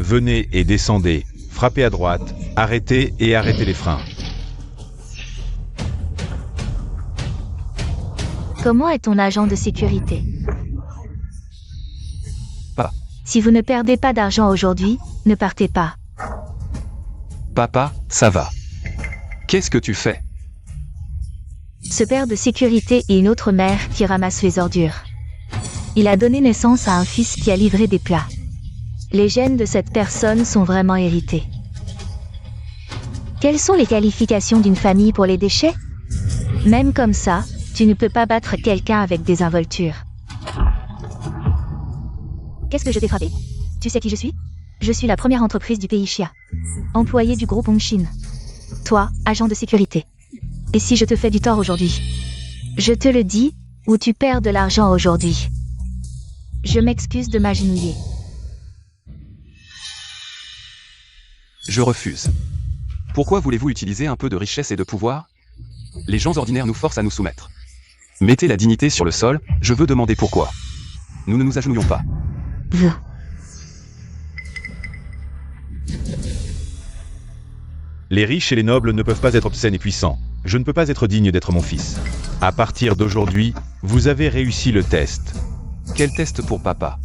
Venez et descendez, frappez à droite, arrêtez et arrêtez les freins. Comment est ton agent de sécurité? Pas. Si vous ne perdez pas d'argent aujourd'hui, ne partez pas. Papa, ça va. Qu'est-ce que tu fais? Ce père de sécurité est une autre mère qui ramasse les ordures. Il a donné naissance à un fils qui a livré des plats. Les gènes de cette personne sont vraiment hérités. Quelles sont les qualifications d'une famille pour les déchets? Même comme ça, tu ne peux pas battre quelqu'un avec des involtures. Qu'est-ce que je t'ai frappé? Tu sais qui je suis? Je suis la première entreprise du pays Chia. Employé du groupe Hongshin. Toi, agent de sécurité. Et si je te fais du tort aujourd'hui? Je te le dis, ou tu perds de l'argent aujourd'hui. Je m'excuse de m'agenouiller. Je refuse. Pourquoi voulez-vous utiliser un peu de richesse et de pouvoir? Les gens ordinaires nous forcent à nous soumettre. Mettez la dignité sur le sol, je veux demander pourquoi. Nous ne nous agenouillons pas. Les riches et les nobles ne peuvent pas être obscènes et puissants. Je ne peux pas être digne d'être mon fils. À partir d'aujourd'hui, vous avez réussi le test. Quel test pour papa?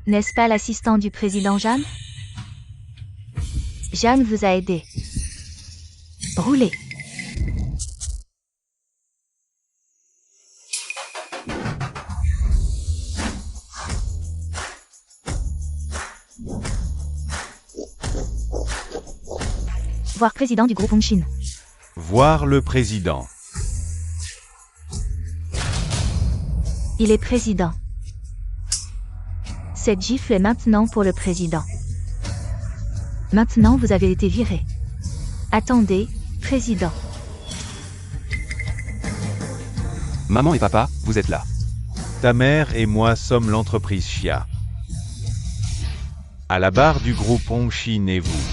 N'est-ce pas l'assistant du président Jeanne? Jeanne vous a aidé. Roulez. Voir président du groupe Hongshin. Voir le président. Il est président. Cette gifle est maintenant pour le président. Maintenant vous avez été viré. Attendez, président. Maman et papa, vous êtes là. Ta mère et moi sommes l'entreprise Chia. À la barre du groupe Hongshin et vous.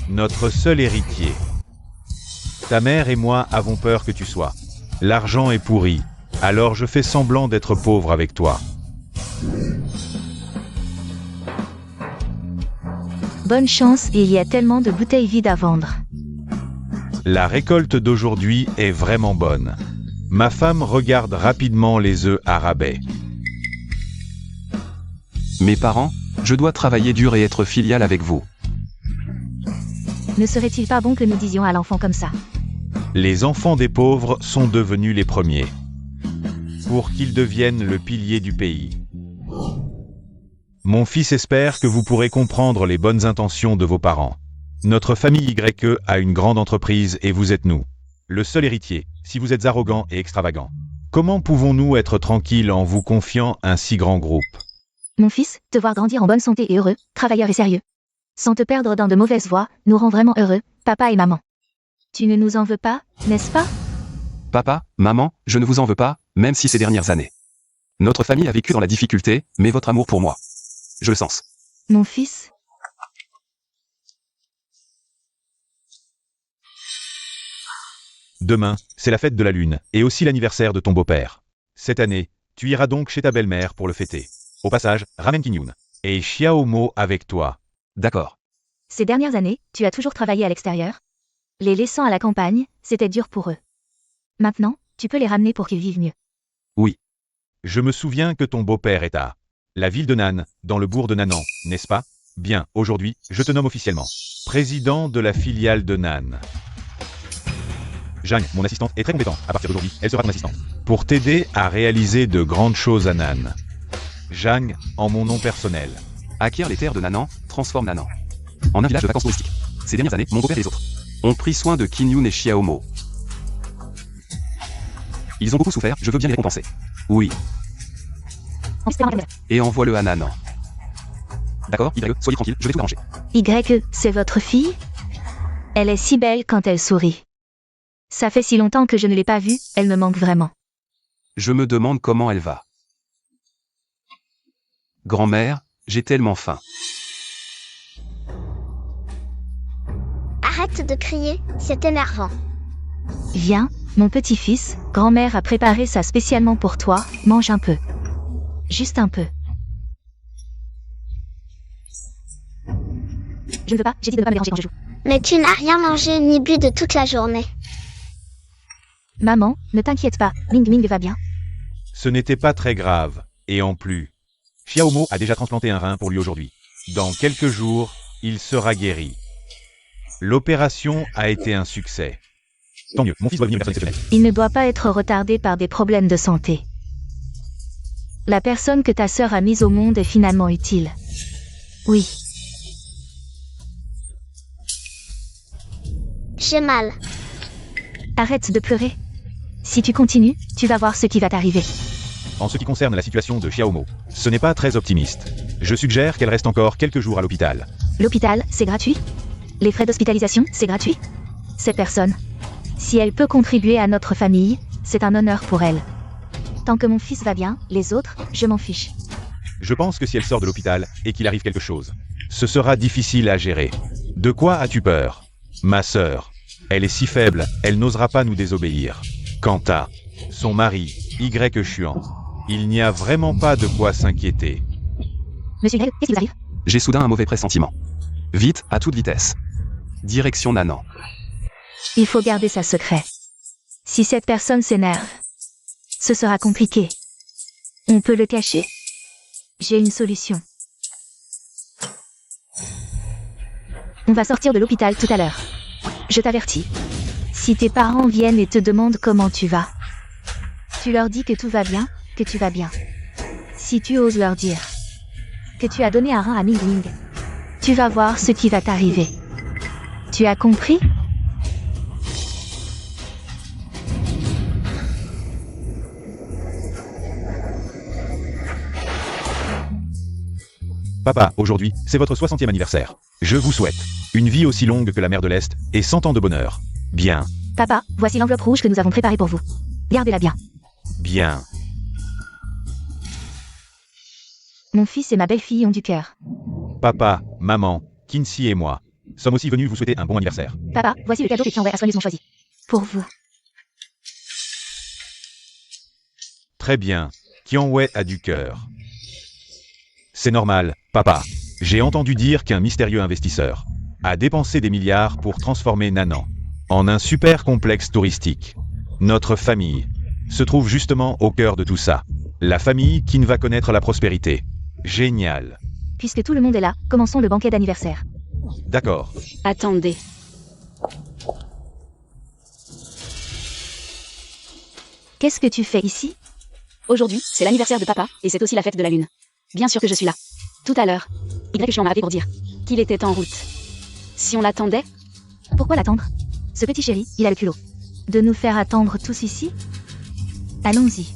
Notre seul héritier. Ta mère et moi avons peur que tu sois. L'argent est pourri, alors je fais semblant d'être pauvre avec toi. Bonne chance et il y a tellement de bouteilles vides à vendre. La récolte d'aujourd'hui est vraiment bonne. Ma femme regarde rapidement les œufs à rabais. Mes parents, je dois travailler dur et être filial avec vous. Ne serait-il pas bon que nous disions à l'enfant comme ça? Les enfants des pauvres sont devenus les premiers. Pour qu'ils deviennent le pilier du pays. Mon fils espère que vous pourrez comprendre les bonnes intentions de vos parents. Notre famille YE a une grande entreprise et vous êtes nous. Le seul héritier, si vous êtes arrogant et extravagant. Comment pouvons-nous être tranquilles en vous confiant un si grand groupe? Mon fils, te voir grandir en bonne santé et heureux, travailleur et sérieux. Sans te perdre dans de mauvaises voies, nous rend vraiment heureux, papa et maman. Tu ne nous en veux pas, n'est-ce pas? Papa, maman, je ne vous en veux pas, même si ces dernières années. Notre famille a vécu dans la difficulté, mais votre amour pour moi. Je le sens. Mon fils. Demain, c'est la fête de la lune, et aussi l'anniversaire de ton beau-père. Cette année, tu iras donc chez ta belle-mère pour le fêter. Au passage, ramène Kinyun. Et Xiaomo avec toi. D'accord. Ces dernières années, tu as toujours travaillé à l'extérieur? Les laissant à la campagne, c'était dur pour eux. Maintenant, tu peux les ramener pour qu'ils vivent mieux. Oui. Je me souviens que ton beau-père est à la ville de Nan, dans le bourg de Nanan, n'est-ce pas? Bien, aujourd'hui, je te nomme officiellement président de la filiale de Nan. Jeanne, mon assistante, est très compétente. À partir d'aujourd'hui, elle sera ton assistante. Pour t'aider à réaliser de grandes choses à Nan. Jeanne, en mon nom personnel. Acquiert les terres de Nanan, transforme Nanan en un village de vacances touristiques. Ces dernières années, mon beau-père et les autres ont pris soin de Kinyun et Xiaomo. Ils ont beaucoup souffert, je veux bien les récompenser. Oui. Et envoie-le à Nanan. D'accord, YE, soyez tranquille, je vais tout arranger. YE, c'est votre fille? Elle est si belle quand elle sourit. Ça fait si longtemps que je ne l'ai pas vue, elle me manque vraiment. Je me demande comment elle va. Grand-mère, j'ai tellement faim. arrête de crier, c'est énervant. Viens, mon petit-fils, grand-mère a préparé ça spécialement pour toi, mange un peu. Juste un peu. Je ne veux pas, j'ai dit de ne pas me déranger quand je joue. Mais tu n'as rien mangé ni bu de toute la journée. Maman, ne t'inquiète pas, Ming Ming va bien. Ce n'était pas très grave, et en plus, Xiaomo a déjà transplanté un rein pour lui aujourd'hui. Dans quelques jours, il sera guéri. L'opération a été un succès. Tant mieux, mon fils doit devenir une personne exceptionnelle. Il ne doit pas être retardé par des problèmes de santé. La personne que ta sœur a mise au monde est finalement utile. Oui. J'ai mal. Arrête de pleurer. Si tu continues, tu vas voir ce qui va t'arriver. En ce qui concerne la situation de Xiaomo, ce n'est pas très optimiste. Je suggère qu'elle reste encore quelques jours à l'hôpital. L'hôpital, c'est gratuit? Les frais d'hospitalisation, c'est gratuit? Cette personne, si elle peut contribuer à notre famille, c'est un honneur pour elle. Tant que mon fils va bien, les autres, je m'en fiche. Je pense que si elle sort de l'hôpital et qu'il arrive quelque chose, ce sera difficile à gérer. De quoi as-tu peur? Ma sœur, elle est si faible, elle n'osera pas nous désobéir. Quant à son mari, Y Chuan, il n'y a vraiment pas de quoi s'inquiéter. Monsieur Greg, qu'est-ce qui vous arrive? J'ai soudain un mauvais pressentiment. Vite, à toute vitesse. Direction Nanan. Il faut garder ça secret. Si cette personne s'énerve, ce sera compliqué. On peut le cacher. J'ai une solution. On va sortir de l'hôpital tout à l'heure. Je t'avertis. Si tes parents viennent et te demandent comment tu vas, tu leur dis que tout va bien, que tu vas bien. Si tu oses leur dire que tu as donné un rein à Ming Ming, tu vas voir ce qui va t'arriver. Tu as compris? Papa, aujourd'hui, c'est votre 60e anniversaire. Je vous souhaite une vie aussi longue que la mer de l'Est et 100 ans de bonheur. Bien. Papa, voici l'enveloppe rouge que nous avons préparée pour vous. Gardez-la bien. Bien. Mon fils et ma belle-fille ont du cœur. Papa, maman, Kinsey et moi sommes aussi venus vous souhaiter un bon anniversaire. Papa, voici le cadeau que Tianwei a soigneusement choisi. Pour vous. Très bien. Qianwei a du cœur. C'est normal, papa. J'ai entendu dire qu'un mystérieux investisseur a dépensé des milliards pour transformer Nanan en un super complexe touristique. Notre famille se trouve justement au cœur de tout ça. La famille qui ne va connaître la prospérité. Génial. Puisque tout le monde est là, commençons le banquet d'anniversaire. D'accord. Attendez. Qu'est-ce que tu fais ici? Aujourd'hui, c'est l'anniversaire de papa, et c'est aussi la fête de la lune. Bien sûr que je suis là. Tout à l'heure, Y Chuan m'a appelé pour dire qu'il était en route. Si on l'attendait, Pourquoi l'attendre? Ce petit chéri, il a le culot. De nous faire attendre tous ici? Allons-y.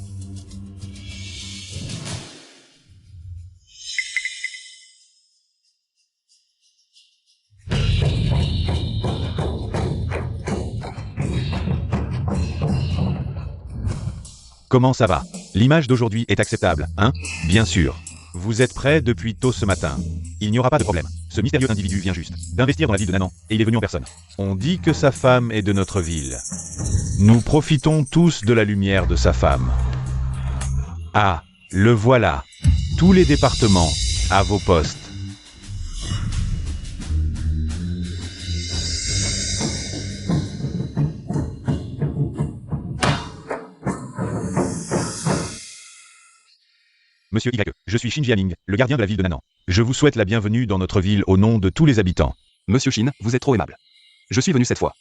Comment ça va? L'image d'aujourd'hui est acceptable, hein? Bien sûr. Vous êtes prêts depuis tôt ce matin. Il n'y aura pas de problème. Ce mystérieux individu vient juste d'investir dans la ville de Nanan, et il est venu en personne. On dit que sa femme est de notre ville. Nous profitons tous de la lumière de sa femme. Ah, le voilà. Tous les départements, à vos postes. Monsieur Y, je suis Xin Jianing, le gardien de la ville de Nanan. Je vous souhaite la bienvenue dans notre ville au nom de tous les habitants. Monsieur Shin, vous êtes trop aimable. Je suis venu cette fois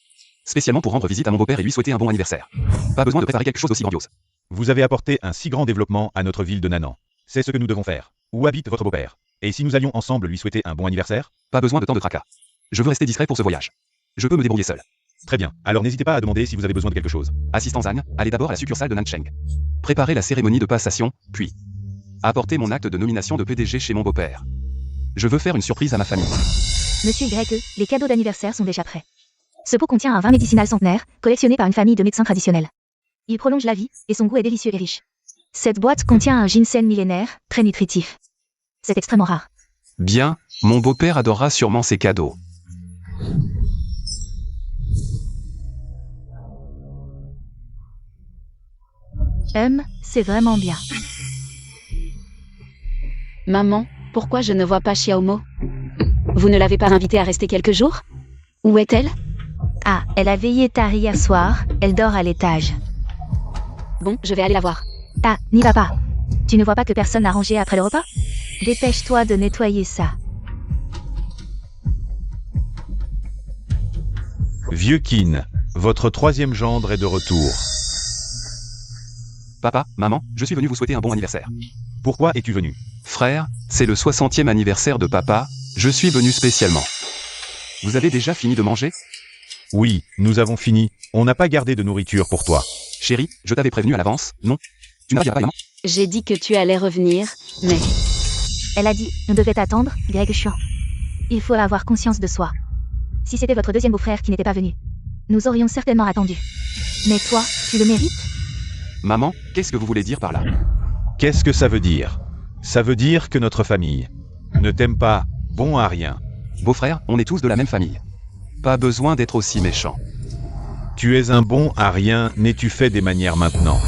spécialement pour rendre visite à mon beau-père et lui souhaiter un bon anniversaire. Pas besoin de préparer quelque chose d'aussi grandiose. Vous avez apporté un si grand développement à notre ville de Nanan. C'est ce que nous devons faire. Où habite votre beau-père? Et si nous allions ensemble lui souhaiter un bon anniversaire? Pas besoin de tant de tracas. Je veux rester discret pour ce voyage. Je peux me débrouiller seul. Très bien, alors n'hésitez pas à demander si vous avez besoin de quelque chose. Assistant Zhang, allez d'abord à la succursale de Nancheng. Préparez la cérémonie de passation, puis apportez mon acte de nomination de PDG chez mon beau-père. Je veux faire une surprise à ma famille. Monsieur Y, les cadeaux d'anniversaire sont déjà prêts. Ce pot contient un vin médicinal centenaire, collectionné par une famille de médecins traditionnels. Il prolonge la vie, et son goût est délicieux et riche. Cette boîte contient un ginseng millénaire, très nutritif. C'est extrêmement rare. Bien, mon beau-père adorera sûrement ces cadeaux. C'est vraiment bien. Maman, pourquoi je ne vois pas Xiaomo? Vous ne l'avez pas invitée à rester quelques jours? Où est-elle? Ah, elle a veillé tard hier soir, elle dort à l'étage. Bon, je vais aller la voir. Ah, n'y va pas. Tu ne vois pas que personne n'a rangé après le repas? Dépêche-toi de nettoyer ça. Vieux Kin, votre troisième gendre est de retour. Papa, maman, je suis venu vous souhaiter un bon anniversaire. Pourquoi es-tu venu? Frère, c'est le 60e anniversaire de papa, je suis venu spécialement. Vous avez déjà fini de manger? Oui, nous avons fini. On n'a pas gardé de nourriture pour toi. Chérie, je t'avais prévenu à l'avance, non? Tu n'as pas, maman? J'ai dit que tu allais revenir, mais... Elle a dit, on devait t'attendre, Greg Chiant. Il faut avoir conscience de soi. Si c'était votre deuxième beau-frère qui n'était pas venu, nous aurions certainement attendu. Mais toi, tu le mérites? Maman, qu'est-ce que vous voulez dire par là? Qu'est-ce que ça veut dire? Ça veut dire que notre famille ne t'aime pas, bon à rien. Beau-frère, on est tous de la même famille. Pas besoin d'être aussi méchant. Tu es un bon à rien, mais tu fais des manières maintenant.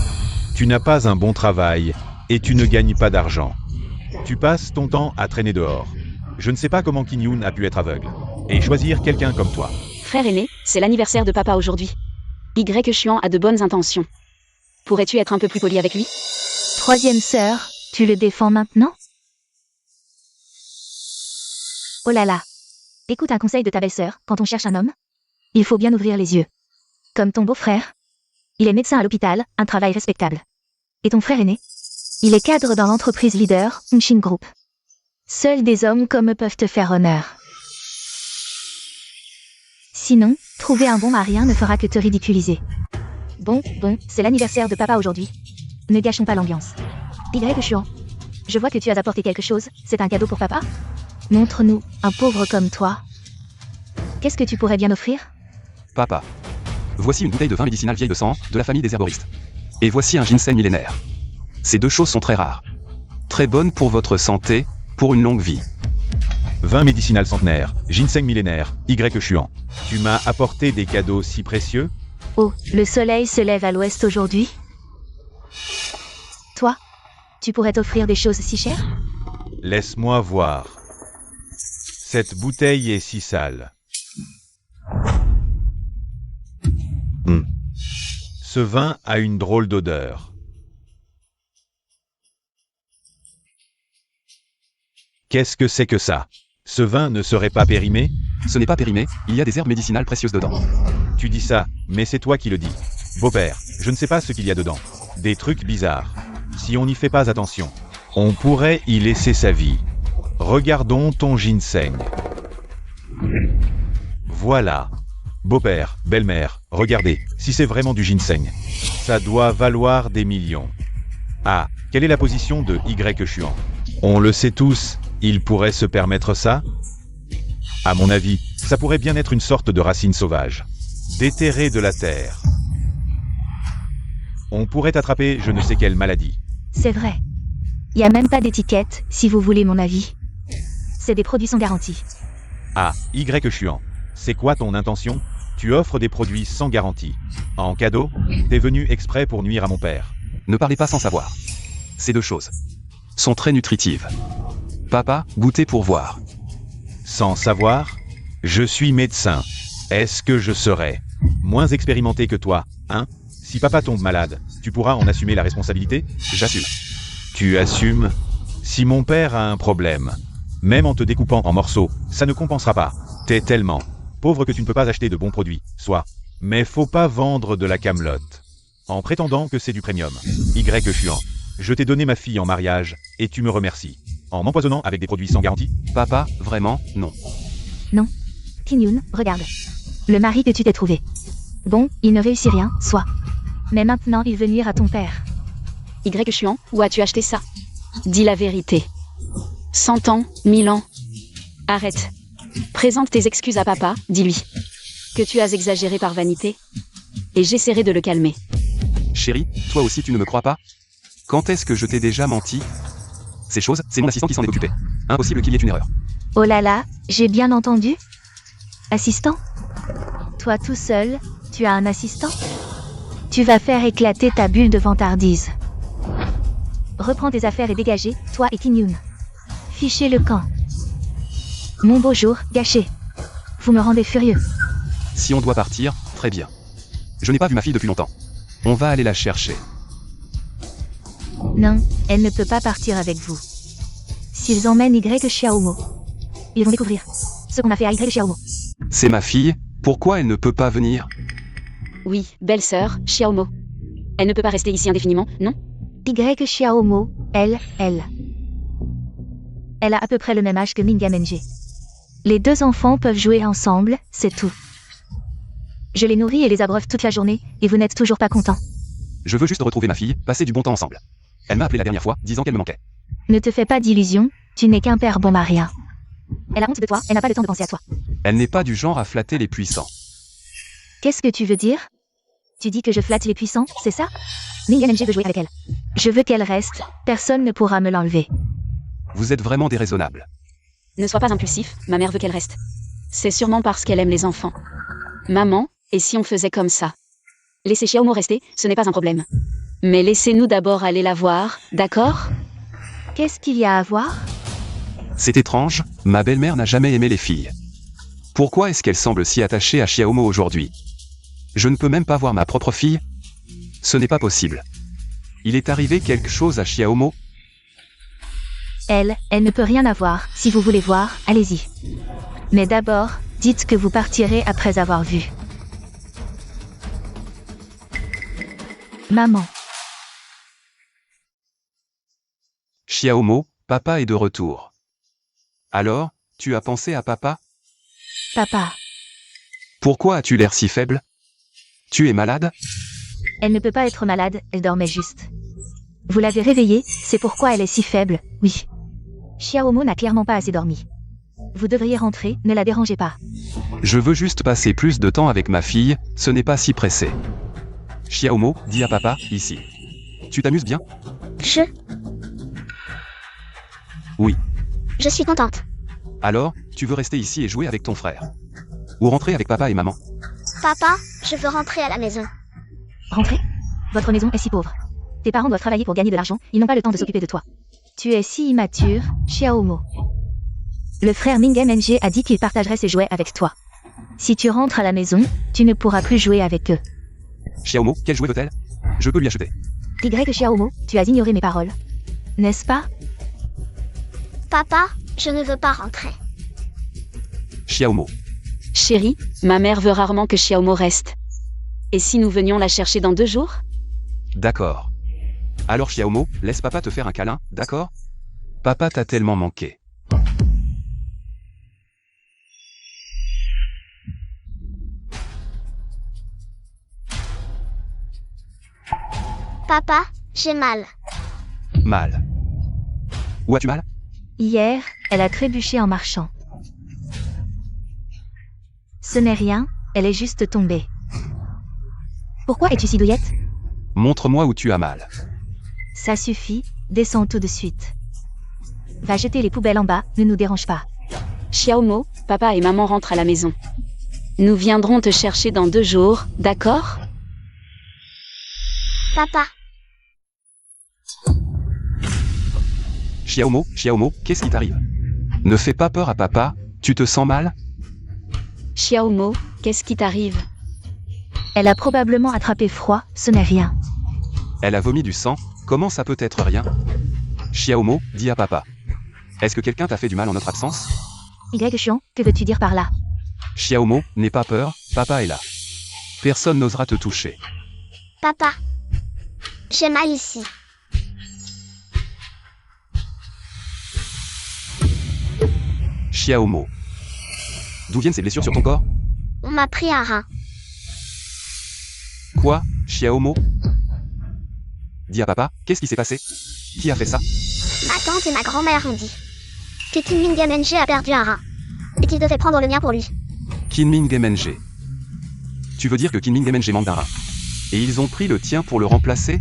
Tu n'as pas un bon travail, et tu ne gagnes pas d'argent. Tu passes ton temps à traîner dehors. Je ne sais pas comment Kim Yoon a pu être aveugle. Et choisir quelqu'un comme toi. Frère aîné, c'est l'anniversaire de papa aujourd'hui. Y Chuan a de bonnes intentions. Pourrais-tu être un peu plus poli avec lui? Troisième sœur, tu le défends maintenant? Oh là là. Écoute un conseil de ta belle-sœur, quand on cherche un homme, il faut bien ouvrir les yeux. Comme ton beau-frère. Il est médecin à l'hôpital, un travail respectable. Et ton frère aîné? Il est cadre dans l'entreprise leader, Unshin Group. Seuls des hommes comme eux peuvent te faire honneur. Sinon, trouver un bon marien ne fera que te ridiculiser. Bon, c'est l'anniversaire de papa aujourd'hui. Ne gâchons pas l'ambiance. Y Chuan, je vois que tu as apporté quelque chose, c'est un cadeau pour papa? Montre-nous, un pauvre comme toi. Qu'est-ce que tu pourrais bien offrir? Papa. Voici une bouteille de vin médicinal vieille de 100 ans, de la famille des herboristes. Et voici un ginseng millénaire. Ces deux choses sont très rares. Très bonnes pour votre santé, pour une longue vie. Vin médicinal centenaire, ginseng millénaire, Y Chuan. Tu m'as apporté des cadeaux si précieux? Oh, le soleil se lève à l'ouest aujourd'hui. Toi, tu pourrais t'offrir des choses si chères? Laisse-moi voir. Cette bouteille est si sale. Ce vin a une drôle d'odeur. Qu'est-ce que c'est que ça? Ce vin ne serait pas périmé? Ce n'est pas périmé, il y a des herbes médicinales précieuses dedans. Tu dis ça, mais c'est toi qui le dis. Beau-père, je ne sais pas ce qu'il y a dedans. Des trucs bizarres. Si on n'y fait pas attention, on pourrait y laisser sa vie. Regardons ton ginseng. Voilà. Beau-père, belle-mère, regardez, si c'est vraiment du ginseng. Ça doit valoir des millions. Ah, quelle est la position de Y Chuan? On le sait tous, il pourrait se permettre ça? À mon avis, ça pourrait bien être une sorte de racine sauvage. Déterrée de la terre. On pourrait attraper je ne sais quelle maladie. C'est vrai. Y a même pas d'étiquette, si vous voulez mon avis. C'est des produits sans garantie. Ah, Y Chuan, c'est quoi ton intention? Tu offres des produits sans garantie. En cadeau, t'es venu exprès pour nuire à mon père. Ne parlez pas sans savoir. Ces deux choses sont très nutritives. Papa, goûtez pour voir. Sans savoir? Je suis médecin. Est-ce que je serais moins expérimenté que toi, hein? Si papa tombe malade, tu pourras en assumer la responsabilité? J'assume. Tu assumes? Si mon père a un problème, même en te découpant en morceaux, ça ne compensera pas. T'es tellement pauvre que tu ne peux pas acheter de bons produits, soit. Mais faut pas vendre de la camelote. En prétendant que c'est du premium. Y Chuan, je t'ai donné ma fille en mariage, et tu me remercies. En m'empoisonnant avec des produits sans garantie? Papa, vraiment, non. Non. Kim Yoon, regarde. Le mari que tu t'es trouvé. Bon, il ne réussit rien, soit. Mais maintenant il veut nuire à ton père. Y Chuan, où as-tu acheté ça? Dis la vérité. 100 ans, 1000 ans. Arrête. Présente tes excuses à papa, dis-lui. Que tu as exagéré par vanité. Et j'essaierai de le calmer. Chérie, toi aussi tu ne me crois pas? Quand est-ce que je t'ai déjà menti? Ces choses, c'est mon assistant qui s'en est occupé. Impossible qu'il y ait une erreur. Oh là là, j'ai bien entendu? Assistant? Toi tout seul, tu as un assistant? Tu Tu vas faire éclater ta bulle de vantardise. Reprends tes affaires et dégagez, toi et Qin Yun. Fichez le camp. Mon beau jour, gâché. Vous me rendez furieux. Si on doit partir, très bien. Je n'ai pas vu ma fille depuis longtemps. On va aller la chercher. Non, elle ne peut pas partir avec vous. S'ils emmènent Y Xiaomo, ils vont découvrir ce qu'on a fait à Y Xiaomo. C'est ma fille, pourquoi elle ne peut pas venir? Oui, belle-sœur, Xiaomo. Elle ne peut pas rester ici indéfiniment, non? Y Xiaomo, elle. Elle a à peu près le même âge que Minga Menge. Les deux enfants peuvent jouer ensemble, c'est tout. Je les nourris et les abreuve toute la journée, et vous n'êtes toujours pas content. Je veux juste retrouver ma fille, passer du bon temps ensemble. Elle m'a appelé la dernière fois, disant qu'elle me manquait. Ne te fais pas d'illusions, tu n'es qu'un père bon marien. Elle a honte de toi, elle n'a pas le temps de penser à toi. Elle n'est pas du genre à flatter les puissants. Qu'est-ce que tu veux dire? Tu dis que je flatte les puissants, c'est ça? Minga Menge veut jouer avec elle. Je veux qu'elle reste, personne ne pourra me l'enlever. Vous êtes vraiment déraisonnable. Ne sois pas impulsif, ma mère veut qu'elle reste. C'est sûrement parce qu'elle aime les enfants. Maman, et si on faisait comme ça? Laissez Xiaomo rester, ce n'est pas un problème. Mais laissez-nous d'abord aller la voir, d'accord? Qu'est-ce qu'il y a à voir? C'est étrange, ma belle-mère n'a jamais aimé les filles. Pourquoi est-ce qu'elle semble si attachée à Xiaomo aujourd'hui? Je ne peux même pas voir ma propre fille? Ce n'est pas possible. Il est arrivé quelque chose à Xiaomo? Elle ne peut rien avoir, si vous voulez voir, allez-y. Mais d'abord, dites que vous partirez après avoir vu. Maman. Xiaomo, papa est de retour. Alors, tu as pensé à papa? Papa. Pourquoi as-tu l'air si faible? Tu es malade? Elle ne peut pas être malade, elle dormait juste. Vous l'avez réveillée, c'est pourquoi elle est si faible, oui. Xiaomo n'a clairement pas assez dormi. Vous devriez rentrer, ne la dérangez pas. Je veux juste passer plus de temps avec ma fille, ce n'est pas si pressé. Xiaomo, dis à papa, ici. Tu t'amuses bien? Oui. Je suis contente. Alors, tu veux rester ici et jouer avec ton frère? Ou rentrer avec papa et maman? Papa, je veux rentrer à la maison. Rentrez? Votre maison est si pauvre. Tes parents doivent travailler pour gagner de l'argent, ils n'ont pas le temps de s'occuper de toi. Tu es si immature, Xiaomo. Le frère Minga Menge a dit qu'il partagerait ses jouets avec toi. Si tu rentres à la maison, tu ne pourras plus jouer avec eux. Xiaomo, quel jouet veut-elle? Je peux lui acheter. Y Xiaomo, tu as ignoré mes paroles. N'est-ce pas? Papa, je ne veux pas rentrer. Xiaomo. Chérie, ma mère veut rarement que Xiaomo reste. Et si nous venions la chercher dans 2 jours? D'accord. Alors Xiaomo, laisse papa te faire un câlin, d'accord? Papa t'a tellement manqué. Papa, j'ai mal. Mal. Où as-tu mal? Hier, elle a trébuché en marchant. Ce n'est rien, elle est juste tombée. Pourquoi es-tu si douillette? Montre-moi où tu as mal. Ça suffit, descends tout de suite. Va jeter les poubelles en bas, ne nous dérange pas. Xiaomo, papa et maman rentrent à la maison. Nous viendrons te chercher dans 2 jours, d'accord? Papa, Xiaomo, qu'est-ce qui t'arrive? Ne fais pas peur à papa, tu te sens mal? Xiaomo, qu'est-ce qui t'arrive? Elle a probablement attrapé froid, ce n'est rien. Elle a vomi du sang, comment ça peut être rien? Xiaomo, dis à papa. Est-ce que quelqu'un t'a fait du mal en notre absence? Y Xian, que veux-tu dire par là? Xiaomo, n'aie pas peur, papa est là. Personne n'osera te toucher. papa. J'ai mal ici. Xiaomo. D'où viennent ces blessures sur ton corps? On m'a pris un rein. Quoi, Xiaomo? Dis à papa, qu'est-ce qui s'est passé? Qui a fait ça? Ma tante et ma grand-mère ont dit que Qin Minga Menge a perdu un rein et qu'il devait prendre le mien pour lui. Kinming Menge. Tu veux dire que Kinming Menge manque d'un rein? Et ils ont pris le tien pour le remplacer?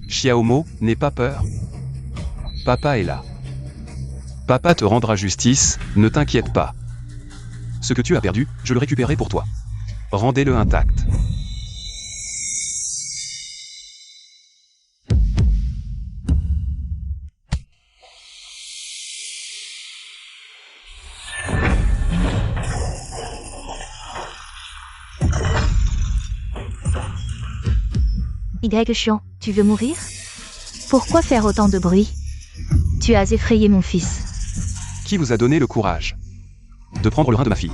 Xiaomo, n'aie pas peur. Papa est là. Papa te rendra justice, ne t'inquiète pas. Ce que tu as perdu, je le récupérerai pour toi. Rendez-le intact. Y chiant, tu veux mourir? Pourquoi faire autant de bruit? Tu as effrayé mon fils. Qui vous a donné le courage de prendre le rein de ma fille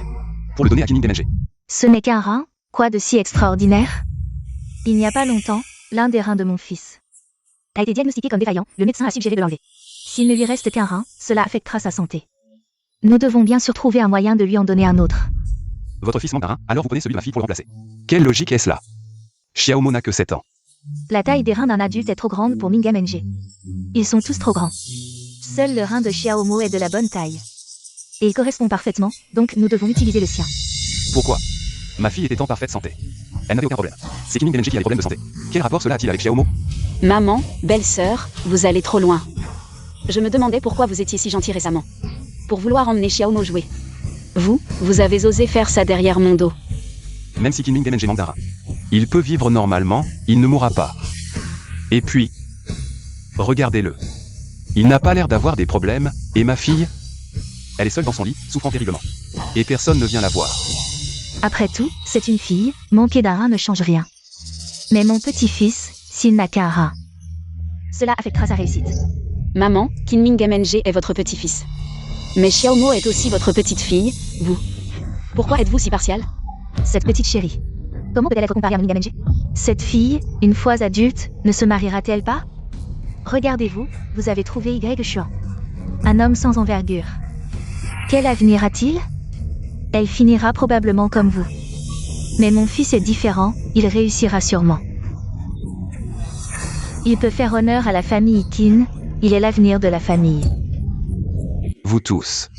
pour le donner à Kinning MNG? Ce n'est qu'un rein, quoi de si extraordinaire? Il n'y a pas longtemps, l'un des reins de mon fils a été diagnostiqué comme défaillant, le médecin a suggéré de l'enlever. S'il ne lui reste qu'un rein, cela affectera sa santé. Nous devons bien sûr trouver un moyen de lui en donner un autre. Votre fils manque d'un rein, alors vous prenez celui de ma fille pour le remplacer. Quelle logique est-ce là? Xiaomo n'a que 7 ans. La taille des reins d'un adulte est trop grande pour Mingam NG. Ils sont tous trop grands. Seul le rein de Xiaomo est de la bonne taille. Et il correspond parfaitement, donc nous devons utiliser le sien. Pourquoi? Ma fille était en parfaite santé. Elle n'avait aucun problème. C'est Kinning MNG qui a des problèmes de santé. Quel rapport cela a-t-il avec Xiaomo? Maman, belle-sœur, vous allez trop loin. Je me demandais pourquoi vous étiez si gentil récemment. Pour vouloir emmener Xiaomo jouer. Vous avez osé faire ça derrière mon dos. Même si Kinning MNG manque d'un rein, il peut vivre normalement, il ne mourra pas. Et puis, regardez-le. Il n'a pas l'air d'avoir des problèmes, et ma fille, elle est seule dans son lit, souffrant terriblement. Et personne ne vient la voir. Après tout, c'est une fille, manquer d'un rein ne change rien. Mais mon petit-fils, s'il n'a qu'un rein, cela affectera sa réussite. Maman, Kinming MNG est votre petit-fils. Mais Xiaomo est aussi votre petite-fille, vous. Pourquoi êtes-vous si partial? Cette petite chérie, comment peut-elle être comparée à Mingam NG? Cette fille, une fois adulte, ne se mariera-t-elle pas? Regardez-vous, vous avez trouvé Y Chuan. Un homme sans envergure. Quel avenir a-t-il? Elle finira probablement comme vous. Mais mon fils est différent, il réussira sûrement. Il peut faire honneur à la famille Qin, il est l'avenir de la famille. Vous tous.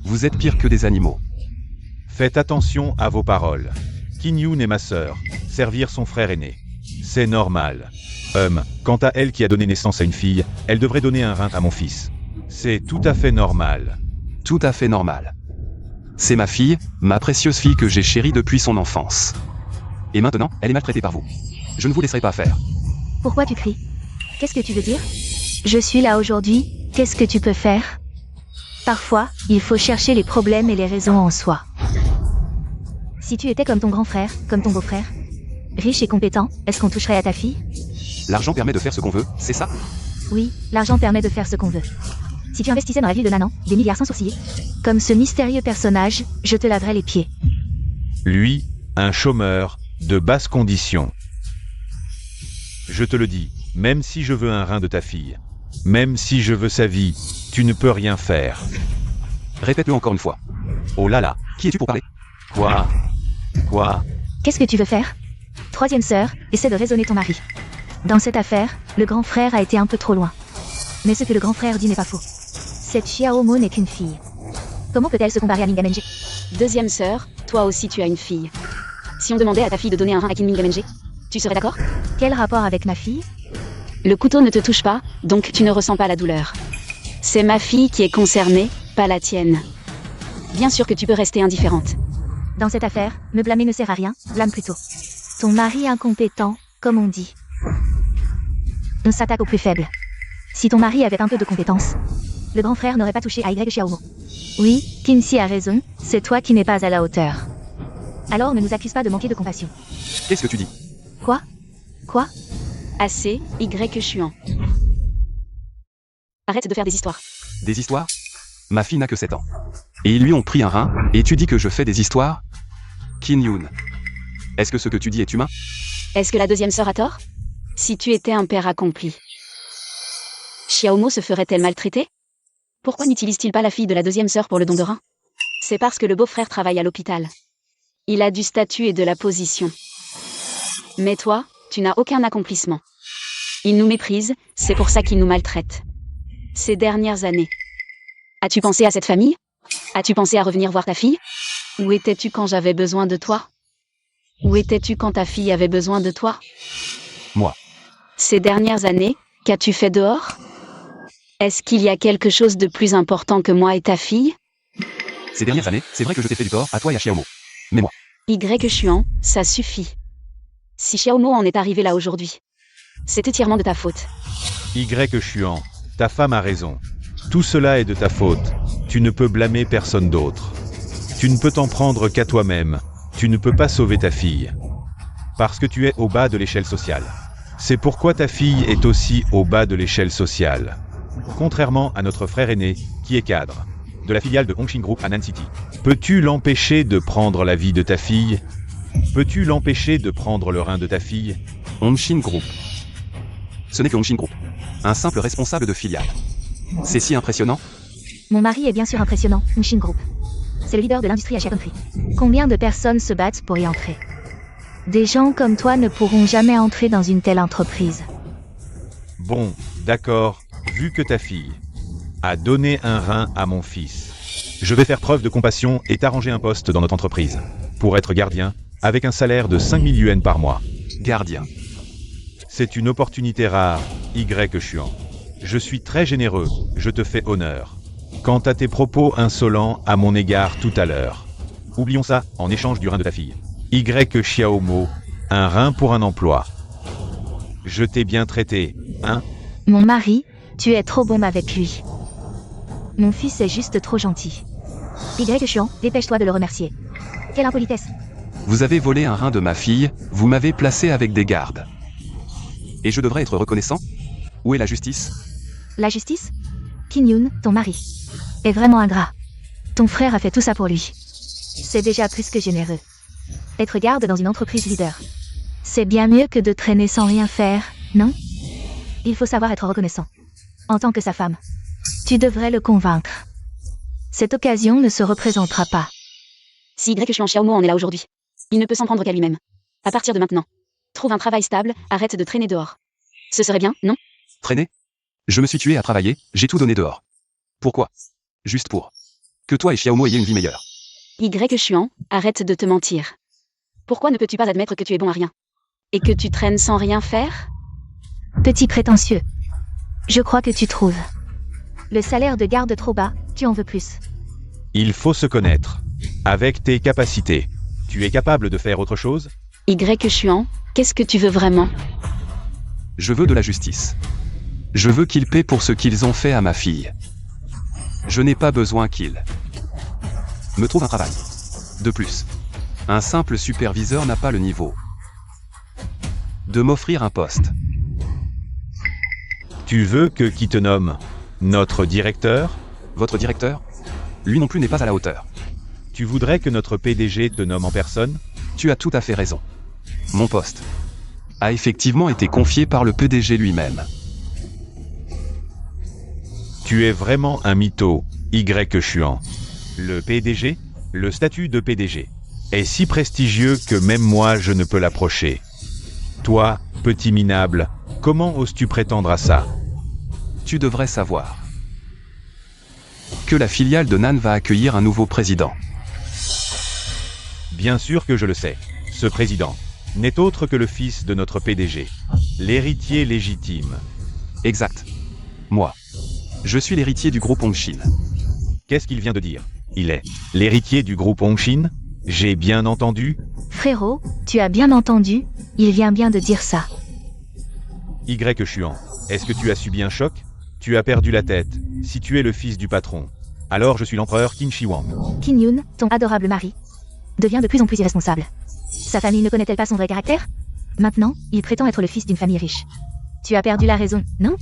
Vous êtes pires que des animaux. Faites attention à vos paroles. Qin Yun est ma sœur, servir son frère aîné. C'est normal. Quant à elle qui a donné naissance à une fille, elle devrait donner un rein à mon fils. C'est tout à fait normal. Tout à fait normal. C'est ma fille, ma précieuse fille que j'ai chérie depuis son enfance. Et maintenant, elle est maltraitée par vous. Je ne vous laisserai pas faire. Pourquoi tu cries? Qu'est-ce que tu veux dire? Je suis là aujourd'hui, qu'est-ce que tu peux faire? Parfois, il faut chercher les problèmes et les raisons en soi. Si tu étais comme ton grand frère, comme ton beau-frère, riche et compétent, est-ce qu'on toucherait à ta fille? L'argent permet de faire ce qu'on veut, c'est ça? Oui, l'argent permet de faire ce qu'on veut. Si tu investissais dans la ville de Nanan, des milliards sans sourciller, comme ce mystérieux personnage, je te laverais les pieds. Lui, un chômeur, de basse condition. Je te le dis, même si je veux un rein de ta fille, même si je veux sa vie, tu ne peux rien faire. Répète-le encore une fois. Oh là là, qui es-tu pour parler? Quoi? Qu'est-ce que tu veux faire? Troisième sœur, essaie de raisonner ton mari. Dans cette affaire, le grand frère a été un peu trop loin. Mais ce que le grand frère dit n'est pas faux. Cette Xiaomo n'est qu'une fille. Comment peut-elle se comparer à Mingam NG? Deuxième sœur, toi aussi tu as une fille. Si on demandait à ta fille de donner un rein à Kinming MNG, tu serais d'accord? Quel rapport avec ma fille? Le couteau ne te touche pas, donc tu ne ressens pas la douleur. C'est ma fille qui est concernée, pas la tienne. Bien sûr que tu peux rester indifférente. Dans cette affaire, me blâmer ne sert à rien, blâme plutôt ton mari incompétent, comme on dit. On s'attaque aux plus faibles. Si ton mari avait un peu de compétence, le grand frère n'aurait pas touché à Y Xiaomo. Oui, Kinsi a raison, c'est toi qui n'es pas à la hauteur. Alors ne nous accuse pas de manquer de compassion. Qu'est-ce que tu dis? Quoi? Assez, Y Chuan. Arrête de faire des histoires. Des histoires? Ma fille n'a que 7 ans. Et ils lui ont pris un rein, et tu dis que je fais des histoires? Qin Yun. Est-ce que ce que tu dis est humain? Est-ce que la deuxième sœur a tort? Si tu étais un père accompli, Xiaomo se ferait-elle maltraiter? Pourquoi n'utilise-t-il pas la fille de la deuxième sœur pour le don de rein? C'est parce que le beau-frère travaille à l'hôpital. Il a du statut et de la position. Mais toi, tu n'as aucun accomplissement. Il nous méprise, c'est pour ça qu'il nous maltraite. Ces dernières années. As-tu pensé à cette famille? As-tu pensé à revenir voir ta fille? Où étais-tu quand j'avais besoin de toi? Où étais-tu quand ta fille avait besoin de toi? Moi. Ces dernières années, qu'as-tu fait dehors? Est-ce qu'il y a quelque chose de plus important que moi et ta fille? Ces dernières années, c'est vrai que je t'ai fait du tort, à toi et à Xiaomo. Mais moi, Y Chuan, ça suffit. Si Xiaomo en est arrivé là aujourd'hui, c'est entièrement de ta faute. Y Chuan, ta femme a raison. Tout cela est de ta faute. Tu ne peux blâmer personne d'autre. Tu ne peux t'en prendre qu'à toi-même. Tu ne peux pas sauver ta fille. Parce que tu es au bas de l'échelle sociale. C'est pourquoi ta fille est aussi au bas de l'échelle sociale. Contrairement à notre frère aîné, qui est cadre de la filiale de Hongshin Group à Nan City. Peux-tu l'empêcher de prendre la vie de ta fille? Peux-tu l'empêcher de prendre le rein de ta fille? Hongshin Group. Ce n'est que Hongshin Group. Un simple responsable de filiale. C'est si impressionnant. Mon mari est bien sûr impressionnant, Hongshin Group. C'est le leader de l'industrie Asia Country. Combien de personnes se battent pour y entrer? Des gens comme toi ne pourront jamais entrer dans une telle entreprise. Bon, d'accord, vu que ta fille a donné un rein à mon fils, je vais faire preuve de compassion et t'arranger un poste dans notre entreprise. Pour être gardien, avec un salaire de 5000 yuan par mois. Gardien. C'est une opportunité rare, Y Chuan. Je suis très généreux, je te fais honneur. Quant à tes propos insolents à mon égard tout à l'heure, oublions ça, en échange du rein de ta fille. Y Xiaomo, un rein pour un emploi. Je t'ai bien traité, hein? Mon mari, tu es trop bon avec lui. Mon fils est juste trop gentil. Y Chuan, dépêche-toi de le remercier. Quelle impolitesse. Vous avez volé un rein de ma fille, vous m'avez placé avec des gardes. Et je devrais être reconnaissant? Où est la justice? La justice? Kim Yoon, ton mari, est vraiment ingrat. Ton frère a fait tout ça pour lui. C'est déjà plus que généreux. Être garde dans une entreprise leader, c'est bien mieux que de traîner sans rien faire, non? Il faut savoir être reconnaissant. En tant que sa femme, tu devrais le convaincre. Cette occasion ne se représentera pas. Si Y Chuan Xiaomo en est là aujourd'hui, il ne peut s'en prendre qu'à lui-même. À partir de maintenant, trouve un travail stable, arrête de traîner dehors. Ce serait bien, non? Traîner? Je me suis tué à travailler, j'ai tout donné dehors. Pourquoi? Juste pour que toi et Xiaomo ayez une vie meilleure. Y Chuan, arrête de te mentir. Pourquoi ne peux-tu pas admettre que tu es bon à rien? Et que tu traînes sans rien faire? Petit prétentieux. Je crois que tu trouves. Le salaire de garde trop bas, tu en veux plus. Il faut se connaître. Avec tes capacités, tu es capable de faire autre chose? Y Chuan, qu'est-ce que tu veux vraiment? Je veux de la justice. Je veux qu'ils paient pour ce qu'ils ont fait à ma fille. Je n'ai pas besoin qu'ils me trouvent un travail. De plus, un simple superviseur n'a pas le niveau de m'offrir un poste. Tu veux que qui te nomme? Notre directeur? Votre directeur? Lui non plus n'est pas à la hauteur. Tu voudrais que notre PDG te nomme en personne? Tu as tout à fait raison. Mon poste a effectivement été confié par le PDG lui-même. Tu es vraiment un mytho, Y Chuan. Le PDG, le statut de PDG, est si prestigieux que même moi je ne peux l'approcher. Toi, petit minable, comment oses-tu prétendre à ça? Tu devrais savoir que la filiale de Nan va accueillir un nouveau président. Bien sûr que je le sais. Ce président n'est autre que le fils de notre PDG, l'héritier légitime. Exact. Moi, je suis l'héritier du groupe Hongshin. Qu'est-ce qu'il vient de dire? Il est l'héritier du groupe Hongshin? J'ai bien entendu? Frérot, tu as bien entendu, il vient bien de dire ça. Y Chuan, est-ce que tu as subi un choc? Tu as perdu la tête. Si tu es le fils du patron, alors je suis l'empereur Qin Shi Huang. Kim Yoon, ton adorable mari, devient de plus en plus irresponsable. Sa famille ne connaît-elle pas son vrai caractère? Maintenant, il prétend être le fils d'une famille riche. Tu as perdu la raison, non?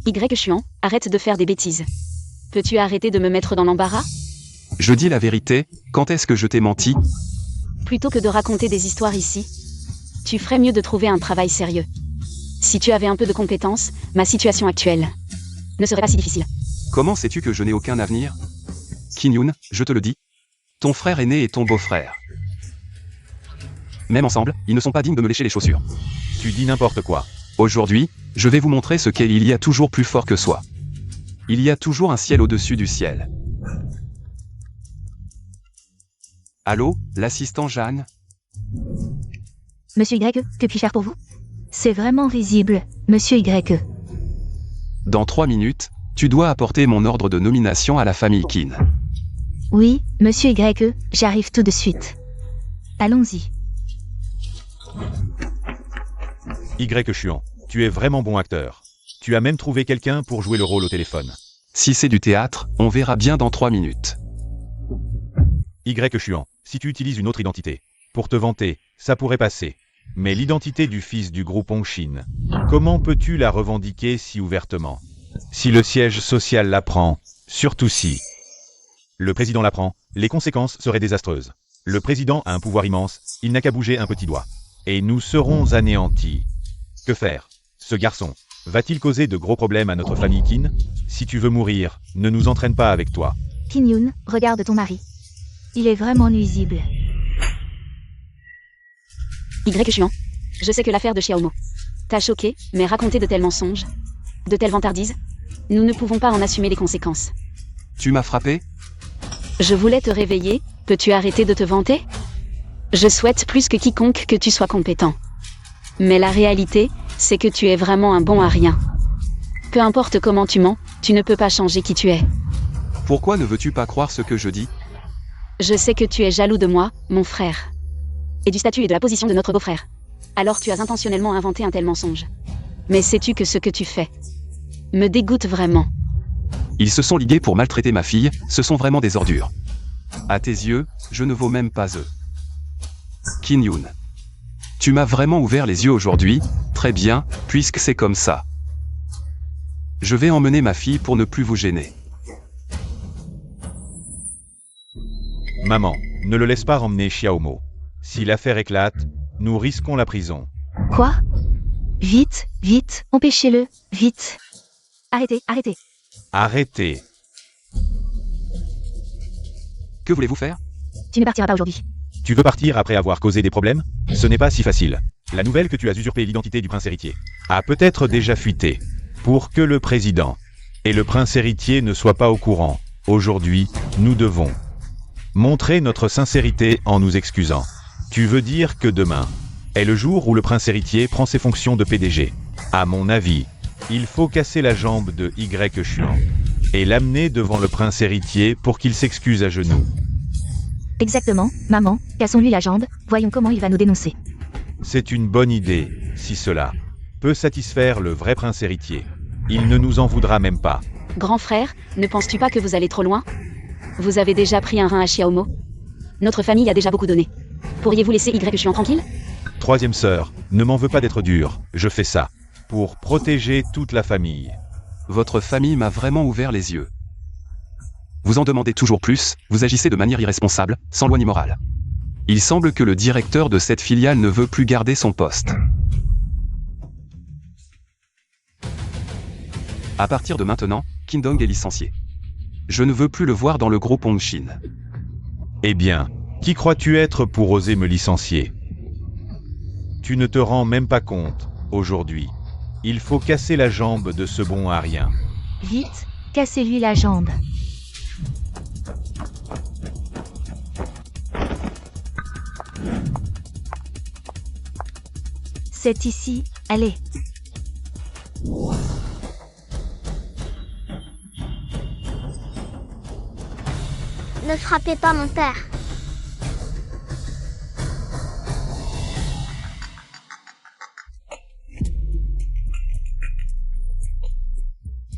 Y Chuan, arrête de faire des bêtises. Peux-tu arrêter de me mettre dans l'embarras? Je dis la vérité, quand est-ce que je t'ai menti? Plutôt que de raconter des histoires ici, tu ferais mieux de trouver un travail sérieux. Si tu avais un peu de compétences, ma situation actuelle ne serait pas si difficile. Comment sais-tu que je n'ai aucun avenir? Kim Yoon, je te le dis. Ton frère aîné et ton beau-frère. Même ensemble, ils ne sont pas dignes de me lécher les chaussures. Tu dis n'importe quoi. Aujourd'hui, je vais vous montrer ce qu'est il y a toujours plus fort que soi. Il y a toujours un ciel au-dessus du ciel. Allô, l'assistant Jeanne? Monsieur Y, que puis-je faire pour vous? C'est vraiment risible, Monsieur Y. Dans 3 minutes, tu dois apporter mon ordre de nomination à la famille Qin. Oui, monsieur YE, j'arrive tout de suite. Allons-y. Y Chuan, tu es vraiment bon acteur. Tu as même trouvé quelqu'un pour jouer le rôle au téléphone. Si c'est du théâtre, on verra bien dans 3 minutes. Y Chuan, si tu utilises une autre identité, pour te vanter, ça pourrait passer. Mais l'identité du fils du groupe Hongshin, comment peux-tu la revendiquer si ouvertement? Si le siège social l'apprend, surtout si le président l'apprend, les conséquences seraient désastreuses. Le président a un pouvoir immense, il n'a qu'à bouger un petit doigt. Et nous serons anéantis. Que faire? Ce garçon va-t-il causer de gros problèmes à notre famille Qin? Si tu veux mourir, ne nous entraîne pas avec toi. Qin Yun, regarde ton mari. Il est vraiment nuisible. Y Chuan. Je sais que l'affaire de Xiaomo t'a choqué, mais raconter de tels mensonges, de telles vantardises, nous ne pouvons pas en assumer les conséquences. Tu m'as frappé? Je voulais te réveiller, peux-tu arrêter de te vanter? Je souhaite plus que quiconque que tu sois compétent. Mais la réalité, c'est que tu es vraiment un bon à rien. Peu importe comment tu mens, tu ne peux pas changer qui tu es. Pourquoi ne veux-tu pas croire ce que je dis? Je sais que tu es jaloux de moi, mon frère. Et du statut et de la position de notre beau-frère. Alors tu as intentionnellement inventé un tel mensonge. Mais sais-tu que ce que tu fais me dégoûte vraiment? Ils se sont ligués pour maltraiter ma fille, ce sont vraiment des ordures. À tes yeux, je ne vaux même pas eux. Qin Yun. Tu m'as vraiment ouvert les yeux aujourd'hui, très bien, puisque c'est comme ça. Je vais emmener ma fille pour ne plus vous gêner. Maman, ne le laisse pas emmener Xiaomo. Si l'affaire éclate, nous risquons la prison. Quoi? Vite, vite, empêchez-le, vite. Arrêtez, arrêtez. Arrêtez. Que voulez-vous faire? Tu ne partiras pas aujourd'hui. Tu veux partir après avoir causé des problèmes? Ce n'est pas si facile. La nouvelle que tu as usurpé l'identité du prince héritier a peut-être déjà fuité. Pour que le président et le prince héritier ne soient pas au courant, aujourd'hui, nous devons montrer notre sincérité en nous excusant. Tu veux dire que demain est le jour où le prince héritier prend ses fonctions de PDG. À mon avis, il faut casser la jambe de Y Chuan et l'amener devant le prince héritier pour qu'il s'excuse à genoux. Exactement, maman, cassons-lui la jambe, voyons comment il va nous dénoncer. C'est une bonne idée, si cela peut satisfaire le vrai prince héritier. Il ne nous en voudra même pas. Grand frère, ne penses-tu pas que vous allez trop loin? Vous avez déjà pris un rein à Xiaomo? Notre famille a déjà beaucoup donné. Pourriez-vous laisser Y Chuan tranquille? Troisième sœur, ne m'en veux pas d'être dur, je fais ça pour protéger toute la famille. Votre famille m'a vraiment ouvert les yeux. Vous en demandez toujours plus, vous agissez de manière irresponsable, sans loi ni morale. Il semble que le directeur de cette filiale ne veut plus garder son poste. À partir de maintenant, Qin Dong est licencié. Je ne veux plus le voir dans le groupe Hongshin. Eh bien, qui crois-tu être pour oser me licencier? Tu ne te rends même pas compte, aujourd'hui. Il faut casser la jambe de ce bon à rien. Vite, cassez-lui la jambe. C'est ici, allez. Ne frappez pas mon père.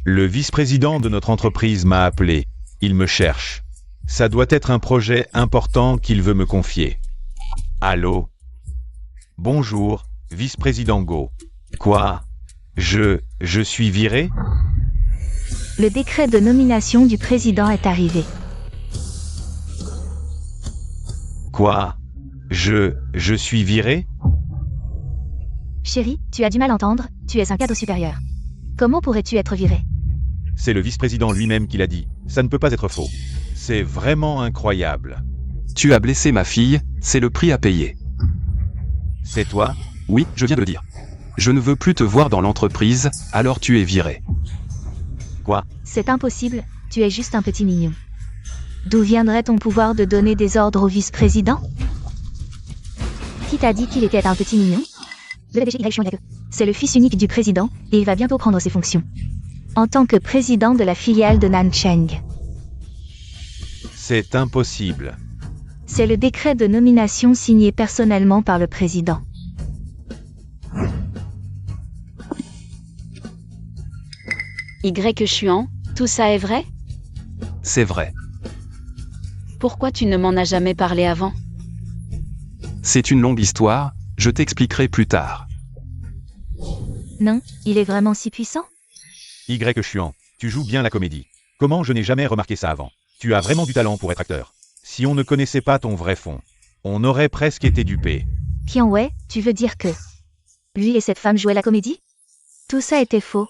Le vice-président de notre entreprise m'a appelé. Il me cherche. Ça doit être un projet important qu'il veut me confier. Allô? Bonjour, vice-président Go. Quoi? Je suis viré? Le décret de nomination du président est arrivé. Quoi? Je suis viré? Chérie, tu as du mal à entendre, tu es un cadre supérieur. Comment pourrais-tu être viré? C'est le vice-président lui-même qui l'a dit. Ça ne peut pas être faux. C'est vraiment incroyable. Tu as blessé ma fille, c'est le prix à payer. C'est toi? Oui, je viens de le dire. Je ne veux plus te voir dans l'entreprise, alors tu es viré. Quoi? C'est impossible, tu es juste un petit mignon. D'où viendrait ton pouvoir de donner des ordres au vice-président? Qui t'a dit qu'il était un petit mignon? Le PDG Y Chuan. C'est le fils unique du président, et il va bientôt prendre ses fonctions. En tant que président de la filiale de Nancheng. C'est impossible. C'est le décret de nomination signé personnellement par le président. Y Chuan, tout ça est vrai? C'est vrai. Pourquoi tu ne m'en as jamais parlé avant? C'est une longue histoire, je t'expliquerai plus tard. Non, il est vraiment si puissant? Y Chuan, tu joues bien la comédie. Comment je n'ai jamais remarqué ça avant? Tu as vraiment du talent pour être acteur. Si on ne connaissait pas ton vrai fond, on aurait presque été dupé. Qian Wei, tu veux dire que lui et cette femme jouaient la comédie? Tout ça était faux.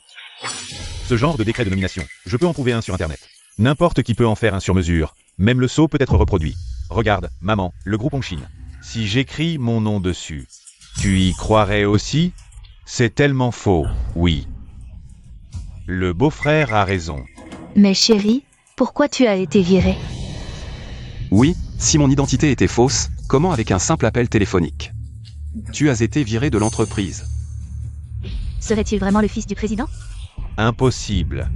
Ce genre de décret de nomination, je peux en trouver un sur internet. N'importe qui peut en faire un sur mesure, même le sceau peut être reproduit. Regarde, maman, le groupe Hongxin. Si j'écris mon nom dessus, tu y croirais aussi? C'est tellement faux, oui. Le beau-frère a raison. Mais chérie, pourquoi tu as été virée? Oui, si mon identité était fausse, comment avec un simple appel téléphonique? Tu as été viré de l'entreprise. Serait-il vraiment le fils du président? Impossible.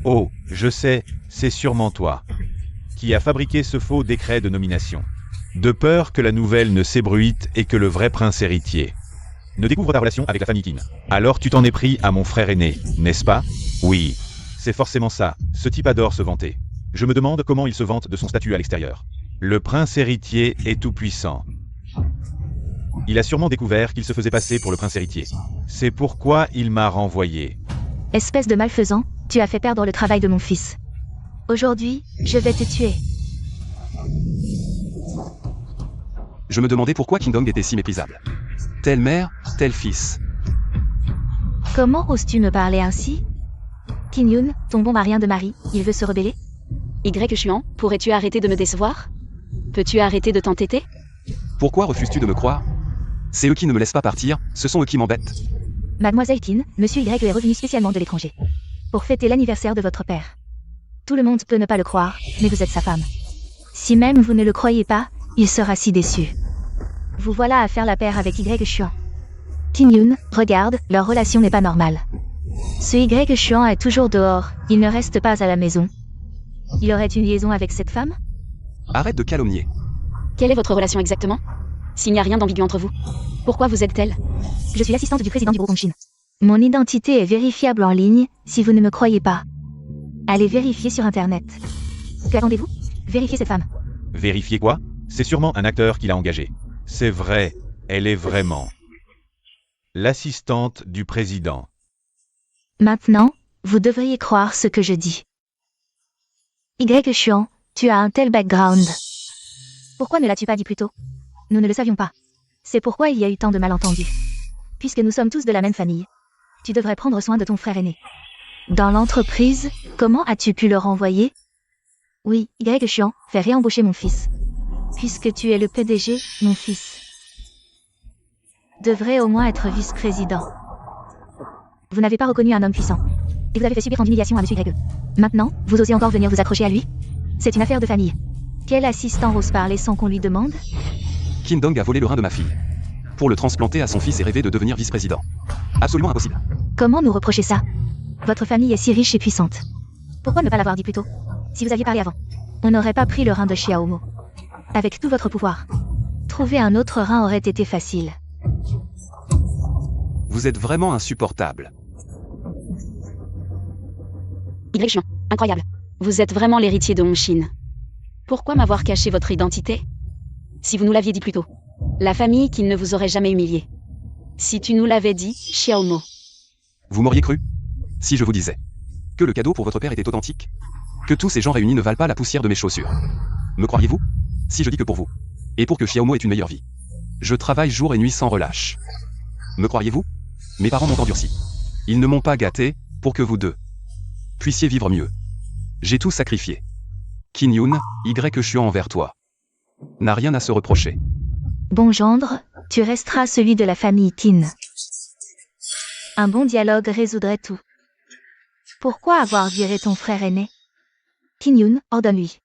Oh, je sais, c'est sûrement toi qui a fabriqué ce faux décret de nomination. De peur que la nouvelle ne s'ébruite et que le vrai prince héritier ne découvre ta relation avec la famille Qin. Alors tu t'en es pris à mon frère aîné, n'est-ce pas? Oui. C'est forcément ça, ce type adore se vanter. Je me demande comment il se vante de son statut à l'extérieur. Le prince héritier est tout puissant. Il a sûrement découvert qu'il se faisait passer pour le prince héritier. C'est pourquoi il m'a renvoyé. Espèce de malfaisant, tu as fait perdre le travail de mon fils. Aujourd'hui, je vais te tuer. Je me demandais pourquoi Qin Dong était si méprisable. Telle mère, tel fils. Comment oses-tu me parler ainsi? Qin Yun, ton bon marien de mari, il veut se rebeller? Y Chuan, pourrais-tu arrêter de me décevoir? Peux-tu arrêter de t'entêter? Pourquoi refuses-tu de me croire? C'est eux qui ne me laissent pas partir, ce sont eux qui m'embêtent. Mademoiselle Qin, Monsieur Y est revenu spécialement de l'étranger pour fêter l'anniversaire de votre père. Tout le monde peut ne pas le croire, mais vous êtes sa femme. Si même vous ne le croyez pas, il sera si déçu. Vous voilà à faire la paire avec Y Chuan. Qin Yun, regarde, leur relation n'est pas normale. Ce Y Chuan est toujours dehors, il ne reste pas à la maison. Il aurait une liaison avec cette femme? Arrête de calomnier. Quelle est votre relation exactement? S'il n'y a rien d'ambigu entre vous, pourquoi vous êtes-elle? Je suis l'assistante du président du groupe Hongxin. Mon identité est vérifiable en ligne, si vous ne me croyez pas. Allez vérifier sur internet. Qu'attendez-vous? Vérifiez cette femme. Vérifier quoi? C'est sûrement un acteur qui l'a engagé. C'est vrai, elle est vraiment l'assistante du président. Maintenant, vous devriez croire ce que je dis. Y Chuan, tu as un tel background. Pourquoi ne l'as-tu pas dit plus tôt? Nous ne le savions pas. C'est pourquoi il y a eu tant de malentendus. Puisque nous sommes tous de la même famille, tu devrais prendre soin de ton frère aîné. Dans l'entreprise, comment as-tu pu le renvoyer? Oui, Y Chuan, fais réembaucher mon fils. Puisque tu es le PDG, mon fils devrait au moins être vice-président. Vous n'avez pas reconnu un homme puissant. Et vous avez fait subir tant d'humiliation à Monsieur Y. Maintenant, vous osez encore venir vous accrocher à lui? C'est une affaire de famille. Quel assistant ose parler sans qu'on lui demande? Qin Dong a volé le rein de ma fille. Pour le transplanter à son fils et rêver de devenir vice-président. Absolument impossible. Comment nous reprocher ça? Votre famille est si riche et puissante. Pourquoi ne pas l'avoir dit plus tôt? Si vous aviez parlé avant, on n'aurait pas pris le rein de Xiaomo. Avec tout votre pouvoir, trouver un autre rein aurait été facile. Vous êtes vraiment insupportable. Y Chuan, incroyable. Vous êtes vraiment l'héritier de Hongxin. Pourquoi m'avoir caché votre identité? Si vous nous l'aviez dit plus tôt. La famille qui ne vous aurait jamais humilié. Si tu nous l'avais dit, Xiaomo. Vous m'auriez cru? Si je vous disais que le cadeau pour votre père était authentique? Que tous ces gens réunis ne valent pas la poussière de mes chaussures? Me croiriez-vous? Si je dis que pour vous, et pour que Xiaomo ait une meilleure vie, je travaille jour et nuit sans relâche. Me croiriez-vous? Mes parents m'ont endurci. Ils ne m'ont pas gâté, pour que vous deux puissiez vivre mieux. J'ai tout sacrifié. Qin Yun, Y Chuan envers toi n'a rien à se reprocher. Bon gendre, tu resteras celui de la famille Qin. Un bon dialogue résoudrait tout. Pourquoi avoir viré ton frère aîné? Qin Yun, ordonne-lui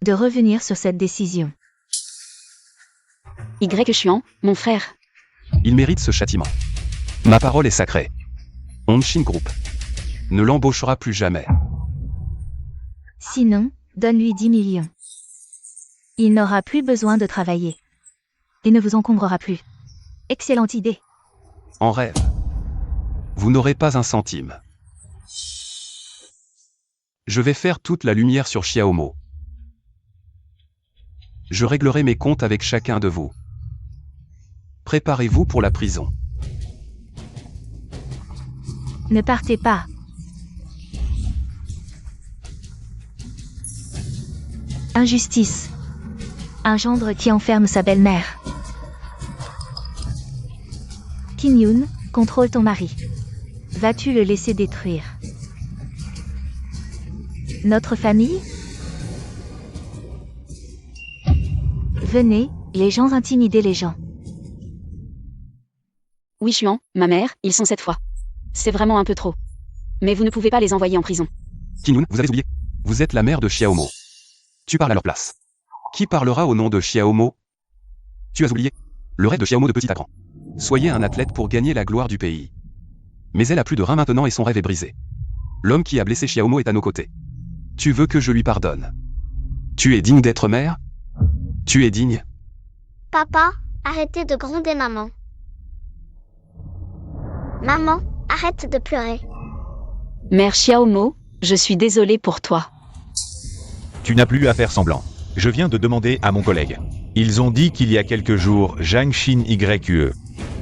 de revenir sur cette décision. Y Chuan, mon frère. Il mérite ce châtiment. Ma parole est sacrée. Hongxin Group ne l'embauchera plus jamais. Sinon, Donne-lui 10 millions. Il n'aura plus besoin de travailler. Et ne vous encombrera plus. Excellente idée. En rêve. Vous n'aurez pas un centime. Je vais faire toute la lumière sur Xiaomo. Je réglerai mes comptes avec chacun de vous. Préparez-vous pour la prison. Ne partez pas. Injustice. Un gendre qui enferme sa belle-mère. Kim Yoon, contrôle ton mari. Vas-tu le laisser détruire notre famille? Venez, les gens intimider les gens. Oui, Xuan, ma mère, ils sont cette fois. C'est vraiment un peu trop. Mais vous ne pouvez pas les envoyer en prison. Qingyun, vous avez oublié. Vous êtes la mère de Xiaomo. Tu parles à leur place. Qui parlera au nom de Xiaomo? Tu as oublié. Le rêve de Xiaomo de petit à grand. Soyez un athlète pour gagner la gloire du pays. Mais elle a plus de reins maintenant et son rêve est brisé. L'homme qui a blessé Xiaomo est à nos côtés. Tu veux que je lui pardonne? Tu es digne d'être mère? Tu es digne? Papa, arrêtez de gronder maman. Maman, arrête de pleurer. Mère Xiaomo, je suis désolée pour toi. Tu n'as plus à faire semblant. Je viens de demander à mon collègue. Ils ont dit qu'il y a quelques jours, Zhang Xin YE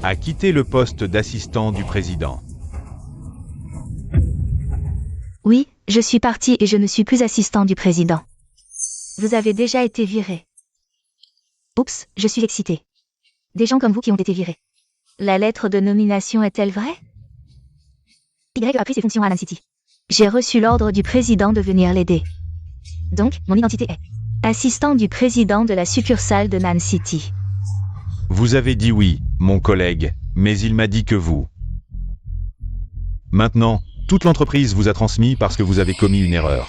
a quitté le poste d'assistant du président. Oui, je suis partie et je ne suis plus assistant du président. Vous avez déjà été viré. Oups, je suis excitée. Des gens comme vous qui ont été virés. La lettre de nomination est-elle vraie? Y a pris ses fonctions à Nan City. J'ai reçu l'ordre du président de venir l'aider. Donc, mon identité est assistant du président de la succursale de Nan City. Vous avez dit oui, mon collègue, mais il m'a dit que vous. Maintenant, toute l'entreprise vous a transmis parce que vous avez commis une erreur.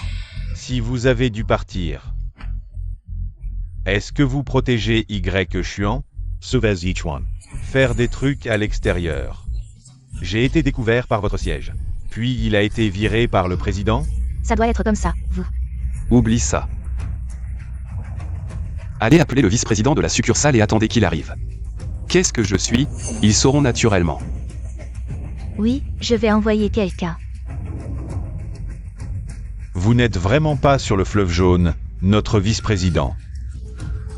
Si vous avez dû partir, est-ce que vous protégez Y Xuan? Faire des trucs à l'extérieur. J'ai été découvert par votre siège. Puis il a été viré par le président? Ça doit être comme ça, vous. Oublie ça. Allez appeler le vice-président de la succursale et attendez qu'il arrive. Qu'est-ce que je suis? Ils sauront naturellement. Oui, je vais envoyer quelqu'un. Vous n'êtes vraiment pas sur le fleuve jaune, notre vice-président.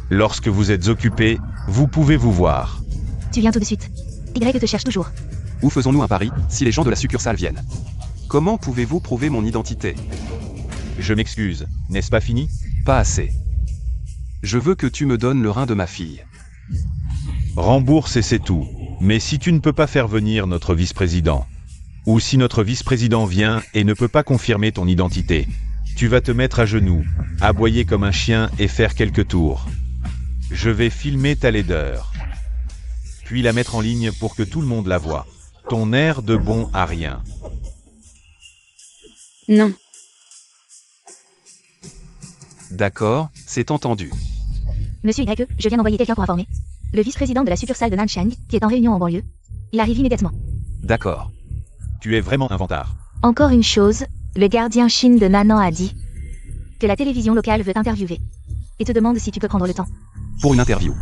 Lorsque vous êtes occupé, vous pouvez vous voir. Tu viens tout de suite. Y te cherche toujours. Où faisons-nous un pari, si les gens de la succursale viennent? Comment pouvez-vous prouver mon identité? Je m'excuse, n'est-ce pas fini? Pas assez. Je veux que tu me donnes le rein de ma fille. Rembourse et c'est tout. Mais si tu ne peux pas faire venir notre vice-président, ou si notre vice-président vient et ne peut pas confirmer ton identité, tu vas te mettre à genoux, aboyer comme un chien et faire quelques tours. Je vais filmer ta laideur, puis la mettre en ligne pour que tout le monde la voie. Ton air de bon à rien. Non. D'accord, c'est entendu. Monsieur Y, je viens d'envoyer quelqu'un pour informer. Le vice-président de la succursale de Nanchang, qui est en réunion en banlieue. Il arrive immédiatement. D'accord. Tu es vraiment un vantard. Encore une chose, le gardien Shin de Nanan a dit que la télévision locale veut t'interviewer. Et te demande si tu peux prendre le temps. Pour une interview.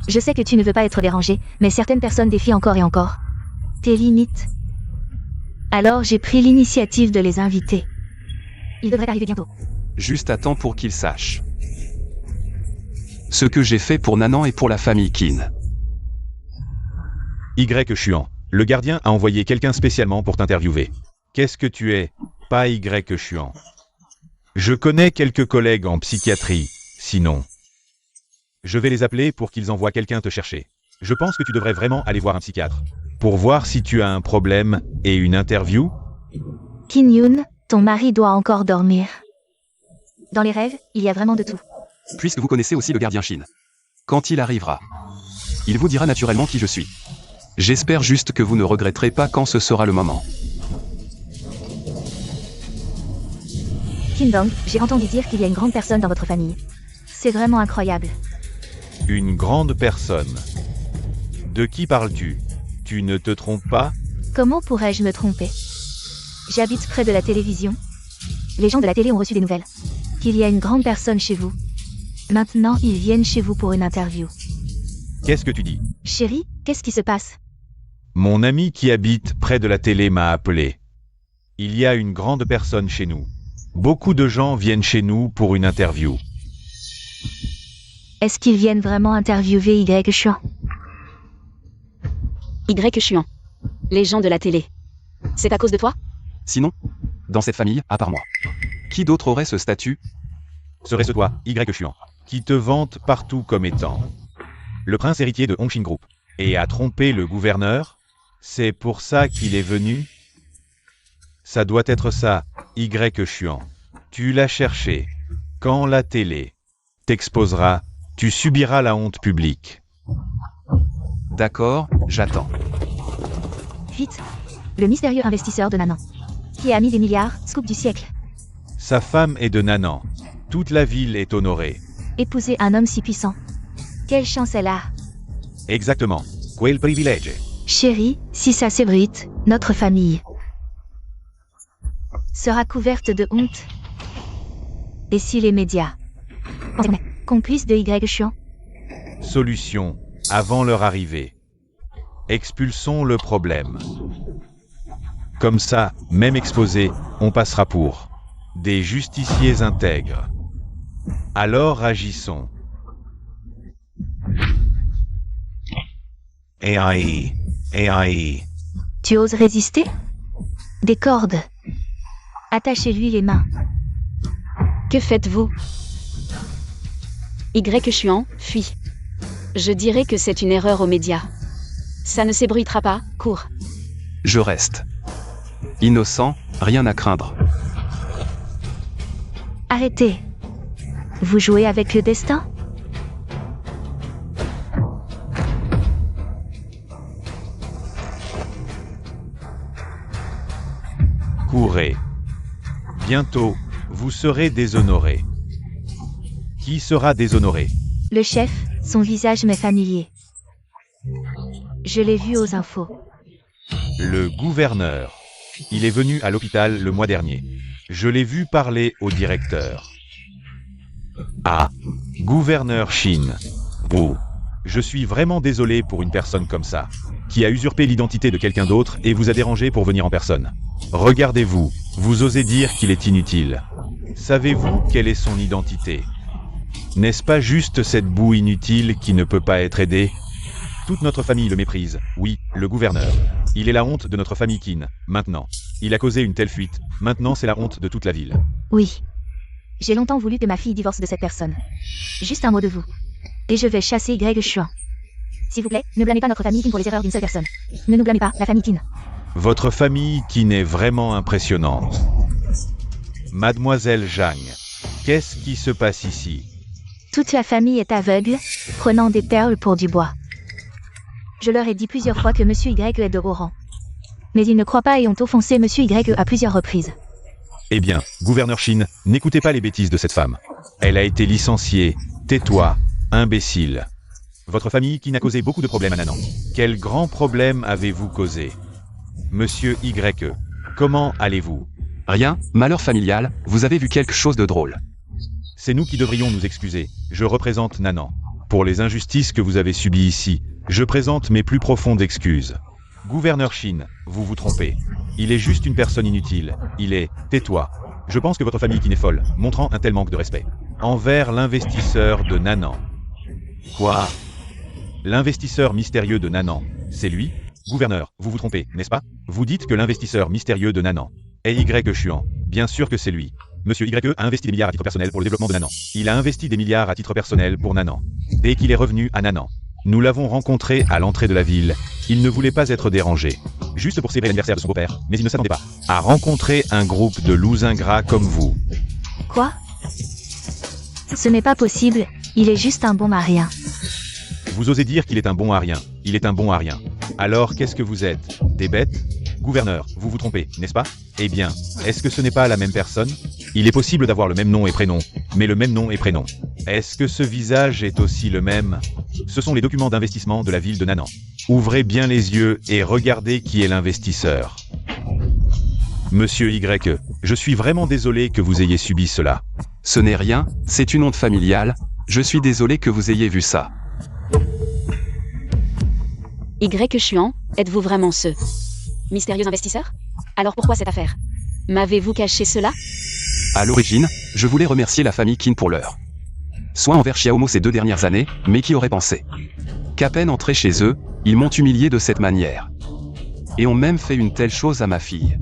Je sais que tu ne veux pas être dérangé, mais certaines personnes défient encore et encore tes limites. Alors j'ai pris l'initiative de les inviter. Ils devraient arriver bientôt. Juste à temps pour qu'ils sachent. Ce que j'ai fait pour Nanan et pour la famille Qin. Y Xuan, le gardien a envoyé quelqu'un spécialement pour t'interviewer. Qu'est-ce que tu es? Pas Y Xuan. Je connais quelques collègues en psychiatrie, sinon. Je vais les appeler pour qu'ils envoient quelqu'un te chercher. Je pense que tu devrais vraiment aller voir un psychiatre. Pour voir si tu as un problème et une interview? Kim Yoon, ton mari doit encore dormir. Dans les rêves, il y a vraiment de tout. Puisque vous connaissez aussi le gardien Shin. Quand il arrivera, il vous dira naturellement qui je suis. J'espère juste que vous ne regretterez pas quand ce sera le moment. Kim Dong, j'ai entendu dire qu'il y a une grande personne dans votre famille. C'est vraiment incroyable. Une grande personne. De qui parles-tu? Tu ne te trompes pas? Comment pourrais-je me tromper? J'habite près de la télévision. Les gens de la télé ont reçu des nouvelles. qu'il y a une grande personne chez vous. Maintenant, ils viennent chez vous pour une interview. Qu'est-ce que tu dis? Chérie, qu'est-ce qui se passe? Mon ami qui habite près de la télé m'a appelé. Il y a une grande personne chez nous. Beaucoup de gens viennent chez nous pour une interview. Est-ce qu'ils viennent vraiment interviewer Y Chuan? Y Chuan. Les gens de la télé. C'est à cause de toi? Sinon, dans cette famille, à part moi. Qui d'autre aurait ce statut? Serait-ce toi, Y Chuan, qui te vante partout comme étant le prince héritier de Hongshin Group, et a trompé le gouverneur? C'est pour ça qu'il est venu? Ça doit être ça, Y Chuan. Tu l'as cherché. Quand la télé t'exposera, tu subiras la honte publique. D'accord, j'attends. Vite. Le mystérieux investisseur de Nanan. Qui a mis des milliards, scoop du siècle. Sa femme est de Nanan. Toute la ville est honorée. Épouser un homme si puissant. Quelle chance elle a. Exactement. Quel privilège. Chérie, si ça s'ébruite, notre famille sera couverte de honte. Et si les médias complices de Y Chuan? Solution. Avant leur arrivée. Expulsons le problème. Comme ça, même exposé, on passera pour des justiciers intègres. Alors agissons. AI. Tu oses résister? Des cordes. Attachez-lui les mains. Que faites-vous? Y Chuan, fuis. Je dirais que c'est une erreur aux médias. Ça ne s'ébruitera pas, cours. Je reste. Innocent, rien à craindre. Arrêtez. Vous jouez avec le destin? Courez. Bientôt, vous serez déshonoré. Qui sera déshonoré? Le chef, son visage m'est familier. Je l'ai vu aux infos. Le gouverneur. Il est venu à l'hôpital le mois dernier. Je l'ai vu parler au directeur. Ah, gouverneur Shin. Oh, je suis vraiment désolé pour une personne comme ça, qui a usurpé l'identité de quelqu'un d'autre et vous a dérangé pour venir en personne. Regardez-vous, vous osez dire qu'il est inutile. Savez-vous quelle est son identité? N'est-ce pas juste cette boue inutile qui ne peut pas être aidée? Toute notre famille le méprise, oui, le gouverneur. Il est la honte de notre famille Qin, maintenant. Il a causé une telle fuite, maintenant c'est la honte de toute la ville. Oui. J'ai longtemps voulu que ma fille divorce de cette personne. Juste un mot de vous. Et je vais chasser Y Chuan. S'il vous plaît, ne blâmez pas notre famille Qin pour les erreurs d'une seule personne. Ne nous blâmez pas, la famille Qin. Votre famille Qin est vraiment impressionnante. Mademoiselle Zhang, qu'est-ce qui se passe ici? Toute la famille est aveugle, prenant des perles pour du bois. Je leur ai dit plusieurs fois que Monsieur Y est de haut rang. Mais ils ne croient pas et ont offensé Monsieur Y à plusieurs reprises. Eh bien, gouverneur Shin, n'écoutez pas les bêtises de cette femme. Elle a été licenciée. Tais-toi, imbécile. Votre famille qui n'a causé beaucoup de problèmes à Nanan. Quel grand problème avez-vous causé? Monsieur Y, comment allez-vous? Rien, malheur familial, vous avez vu quelque chose de drôle. C'est nous qui devrions nous excuser. Je représente Nanan. Pour les injustices que vous avez subies ici, je présente mes plus profondes excuses. Gouverneur Shin, vous vous trompez. Il est juste une personne inutile. Il est... Tais-toi. Je pense que votre famille qui n'est folle, montrant un tel manque de respect. Envers l'investisseur de Nanan. Quoi? L'investisseur mystérieux de Nanan, c'est lui? Gouverneur, vous vous trompez, n'est-ce pas? Vous dites que l'investisseur mystérieux de Nanan est Y Chuan. Bien sûr que c'est lui. Monsieur Y a investi des milliards à titre personnel pour le développement de Nanan. Il a investi des milliards à titre personnel pour Nanan. Dès qu'il est revenu à Nanan, nous l'avons rencontré à l'entrée de la ville. Il ne voulait pas être dérangé. Juste pour célébrer l'anniversaire de son beau-père, mais il ne s'attendait pas à rencontrer un groupe de loups ingrats comme vous. Quoi? Ce n'est pas possible, il est juste un bon à rien. Vous osez dire qu'il est un bon à rien. Il est un bon à rien. Alors qu'est-ce que vous êtes? Des bêtes? Gouverneur, vous vous trompez, n'est-ce pas? Eh bien, est-ce que ce n'est pas la même personne? Il est possible d'avoir le même nom et prénom, mais le même nom et prénom. Est-ce que ce visage est aussi le même? Ce sont les documents d'investissement de la ville de Nanan. Ouvrez bien les yeux et regardez qui est l'investisseur. Monsieur Y, je suis vraiment désolé que vous ayez subi cela. Ce n'est rien, c'est une honte familiale, je suis désolé que vous ayez vu ça. Y Chuan, êtes-vous vraiment ce mystérieux investisseur? Alors pourquoi cette affaire? M'avez-vous caché cela? À l'origine, je voulais remercier la famille Qin pour leur soin envers Xiaomo ces 2 dernières années, mais qui aurait pensé qu'à peine entré chez eux, ils m'ont humilié de cette manière. Et ont même fait une telle chose à ma fille.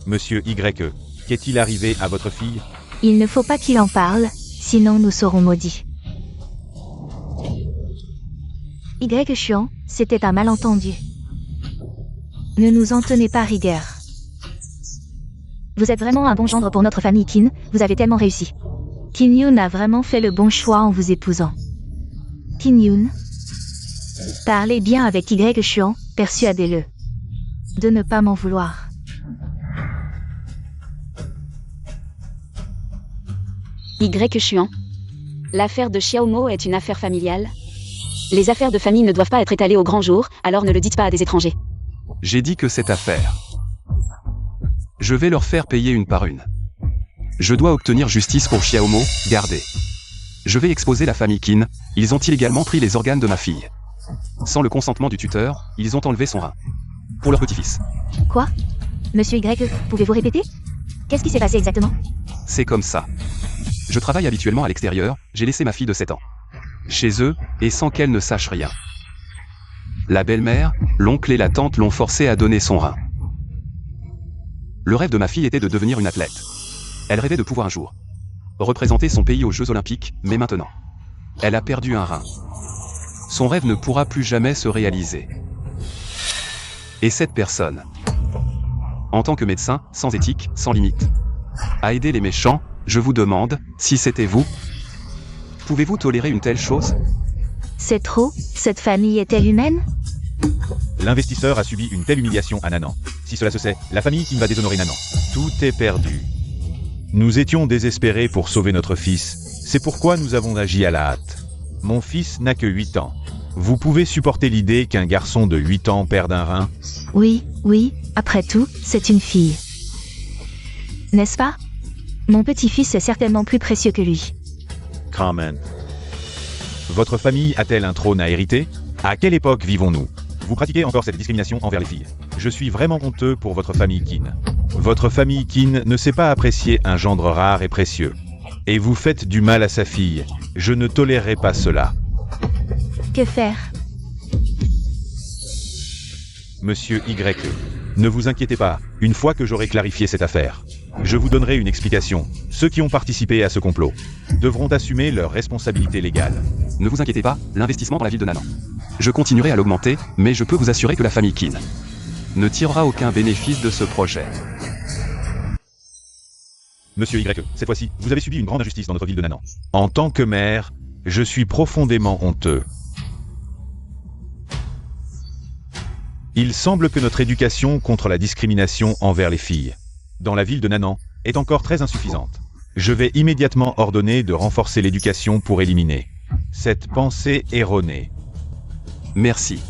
Monsieur Y, qu'est-il arrivé à votre fille? Il ne faut pas qu'il en parle, sinon nous serons maudits. Y Chuan, c'était un malentendu. Ne nous en tenez pas rigueur. Vous êtes vraiment un bon gendre pour notre famille Qin, vous avez tellement réussi. Qin Yun a vraiment fait le bon choix en vous épousant. Qin Yun, parlez bien avec Y Chuan, persuadez-le de ne pas m'en vouloir. Y Chuan. L'affaire de Xiaomo est une affaire familiale. Les affaires de famille ne doivent pas être étalées au grand jour, alors ne le dites pas à des étrangers. J'ai dit que cette affaire, je vais leur faire payer une par une. Je dois obtenir justice pour Xiaomo, gardez. Je vais exposer la famille Qin, ils ont illégalement pris les organes de ma fille. Sans le consentement du tuteur, ils ont enlevé son rein. Pour leur petit-fils. Quoi? Monsieur Y, pouvez-vous répéter? Qu'est-ce qui s'est passé exactement? C'est comme ça. Je travaille habituellement à l'extérieur, j'ai laissé ma fille de 7 ans chez eux, et sans qu'elle ne sache rien. La belle-mère, l'oncle et la tante l'ont forcée à donner son rein. Le rêve de ma fille était de devenir une athlète. Elle rêvait de pouvoir un jour représenter son pays aux Jeux Olympiques, mais maintenant, elle a perdu un rein. Son rêve ne pourra plus jamais se réaliser. Et cette personne, en tant que médecin, sans éthique, sans limite, a aidé les méchants, je vous demande, si c'était vous, pouvez-vous tolérer une telle chose? C'est trop? Cette famille est-elle humaine? L'investisseur a subi une telle humiliation à Nanan. Si cela se sait, la famille Qin va déshonorer Nanan. Tout est perdu. Nous étions désespérés pour sauver notre fils. C'est pourquoi nous avons agi à la hâte. Mon fils n'a que 8 ans. Vous pouvez supporter l'idée qu'un garçon de 8 ans perde un rein? Oui, après tout, c'est une fille. N'est-ce pas? Mon petit-fils est certainement plus précieux que lui. Comment? Votre famille a-t-elle un trône à hériter? À quelle époque vivons-nous? Vous pratiquez encore cette discrimination envers les filles. Je suis vraiment honteux pour votre famille Qin. Votre famille Qin ne sait pas apprécier un gendre rare et précieux. Et vous faites du mal à sa fille. Je ne tolérerai pas cela. Que faire? Monsieur Y, ne vous inquiétez pas, une fois que j'aurai clarifié cette affaire, je vous donnerai une explication. Ceux qui ont participé à ce complot devront assumer leurs responsabilités légales. Ne vous inquiétez pas, l'investissement dans la ville de Nanan. Je continuerai à l'augmenter, mais je peux vous assurer que la famille Qin ne tirera aucun bénéfice de ce projet. Monsieur Y, cette fois-ci, vous avez subi une grande injustice dans notre ville de Nanan. En tant que maire, je suis profondément honteux. Il semble que notre éducation contre la discrimination envers les filles dans la ville de Nanan est encore très insuffisante. Je vais immédiatement ordonner de renforcer l'éducation pour éliminer cette pensée erronée. Merci.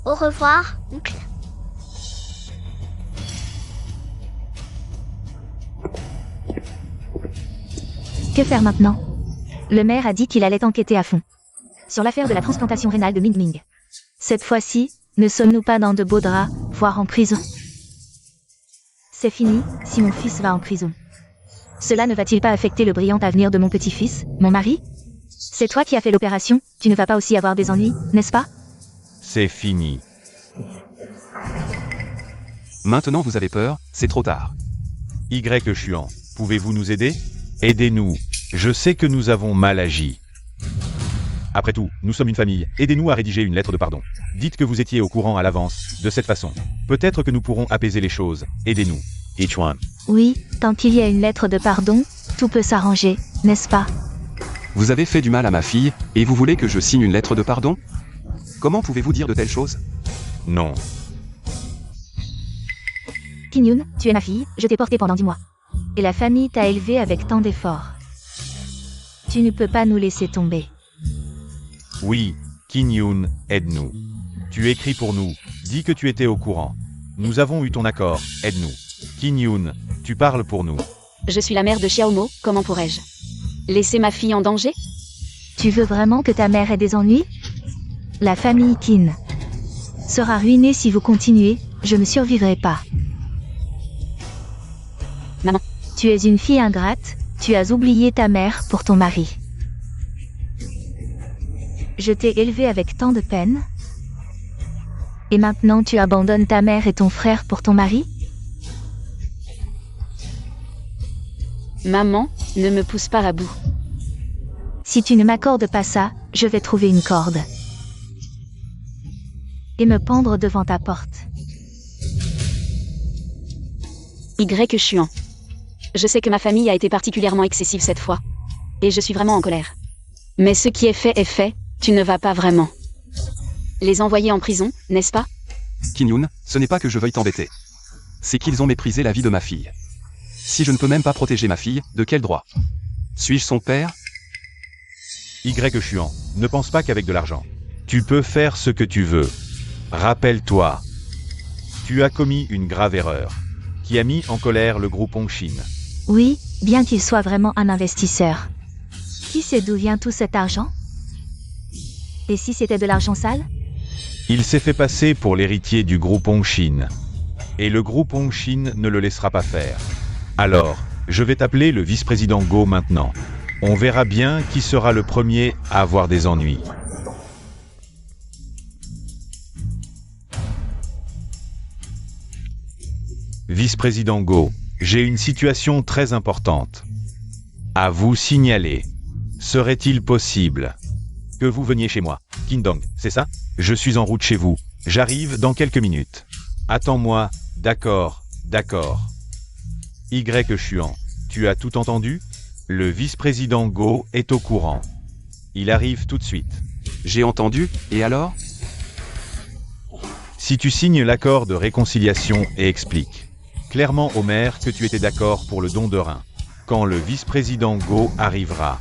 Au revoir, oncle. Que faire maintenant? Le maire a dit qu'il allait enquêter à fond sur l'affaire de la transplantation rénale de Ming Ming. Cette fois-ci, ne sommes-nous pas dans de beaux draps, voire en prison? C'est fini, si mon fils va en prison. Cela ne va-t-il pas affecter le brillant avenir de mon petit-fils, mon mari? C'est toi qui as fait l'opération, tu ne vas pas aussi avoir des ennuis, n'est-ce pas? C'est fini. Maintenant vous avez peur, c'est trop tard. Y Chuan, pouvez-vous nous aider? Aidez-nous. Je sais que nous avons mal agi. Après tout, nous sommes une famille, aidez-nous à rédiger une lettre de pardon. Dites que vous étiez au courant à l'avance, de cette façon. Peut-être que nous pourrons apaiser les choses, aidez-nous. Ichuan. Oui, tant qu'il y a une lettre de pardon, tout peut s'arranger, n'est-ce pas? Vous avez fait du mal à ma fille, et vous voulez que je signe une lettre de pardon? Comment pouvez-vous dire de telles choses? Non. Qin Yun, tu es ma fille, je t'ai portée pendant 10 mois. Et la famille t'a élevée avec tant d'efforts. Tu ne peux pas nous laisser tomber. Oui, Qin Yun, aide-nous. Tu écris pour nous, dis que tu étais au courant. Nous avons eu ton accord, aide-nous. Qin Yun, Tu parles pour nous. Je suis la mère de Xiaomo, comment pourrais-je laisser ma fille en danger? Tu veux vraiment que ta mère ait des ennuis? La famille Qin sera ruinée si vous continuez, je ne survivrai pas. Maman. Tu es une fille ingrate, tu as oublié ta mère pour ton mari. Je t'ai élevée avec tant de peine. Et maintenant tu abandonnes ta mère et ton frère pour ton mari? Maman, ne me pousse pas à bout. Si tu ne m'accordes pas ça, je vais trouver une corde. Et me pendre devant ta porte. Y Chuan. Je sais que ma famille a été particulièrement excessive cette fois. Et je suis vraiment en colère. Mais ce qui est fait, tu ne vas pas vraiment les envoyer en prison, n'est-ce pas? Qin Yun, ce n'est pas que je veuille t'embêter. C'est qu'ils ont méprisé la vie de ma fille. Si je ne peux même pas protéger ma fille, de quel droit? Suis-je son père? Y Chuan, ne pense pas qu'avec de l'argent, tu peux faire ce que tu veux. Rappelle-toi, tu as commis une grave erreur, qui a mis en colère le groupe Hongxin. Oui, bien qu'il soit vraiment un investisseur. Qui sait d'où vient tout cet argent? Et si c'était de l'argent sale? Il s'est fait passer pour l'héritier du groupe Hongxin. Et le groupe Hongxin ne le laissera pas faire. Alors, je vais t'appeler le vice-président Go maintenant. On verra bien qui sera le premier à avoir des ennuis. Vice-président Go, j'ai une situation très importante à vous signaler. Serait-il possible que vous veniez chez moi? Qin Dong, c'est ça? Je suis en route chez vous. J'arrive dans quelques minutes. Attends-moi. D'accord, d'accord. Y Chuan, tu as tout entendu? Le vice-président Go est au courant. Il arrive tout de suite. J'ai entendu, et alors? Si tu signes l'accord de réconciliation et expliques clairement au maire que tu étais d'accord pour le don de rein, quand le vice-président Go arrivera,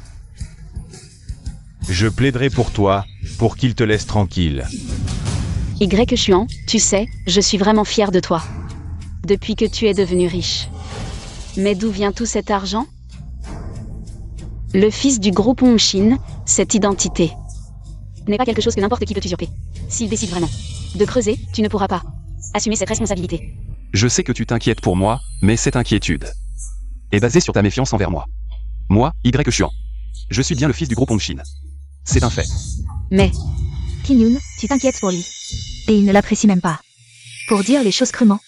je plaiderai pour toi, pour qu'il te laisse tranquille. Y Chuan, tu sais, je suis vraiment fière de toi. Depuis que tu es devenu riche. Mais d'où vient tout cet argent? Le fils du groupe Hongxin, cette identité n'est pas quelque chose que n'importe qui peut usurper. S'il décide vraiment de creuser, tu ne pourras pas assumer cette responsabilité. Je sais que tu t'inquiètes pour moi, mais cette inquiétude est basée sur ta méfiance envers moi. Moi, Y Chuan. Je suis bien le fils du groupe Hongxin. C'est un fait. Mais, Qin Yun, tu t'inquiètes pour lui. Et il ne l'apprécie même pas. Pour dire les choses crûment.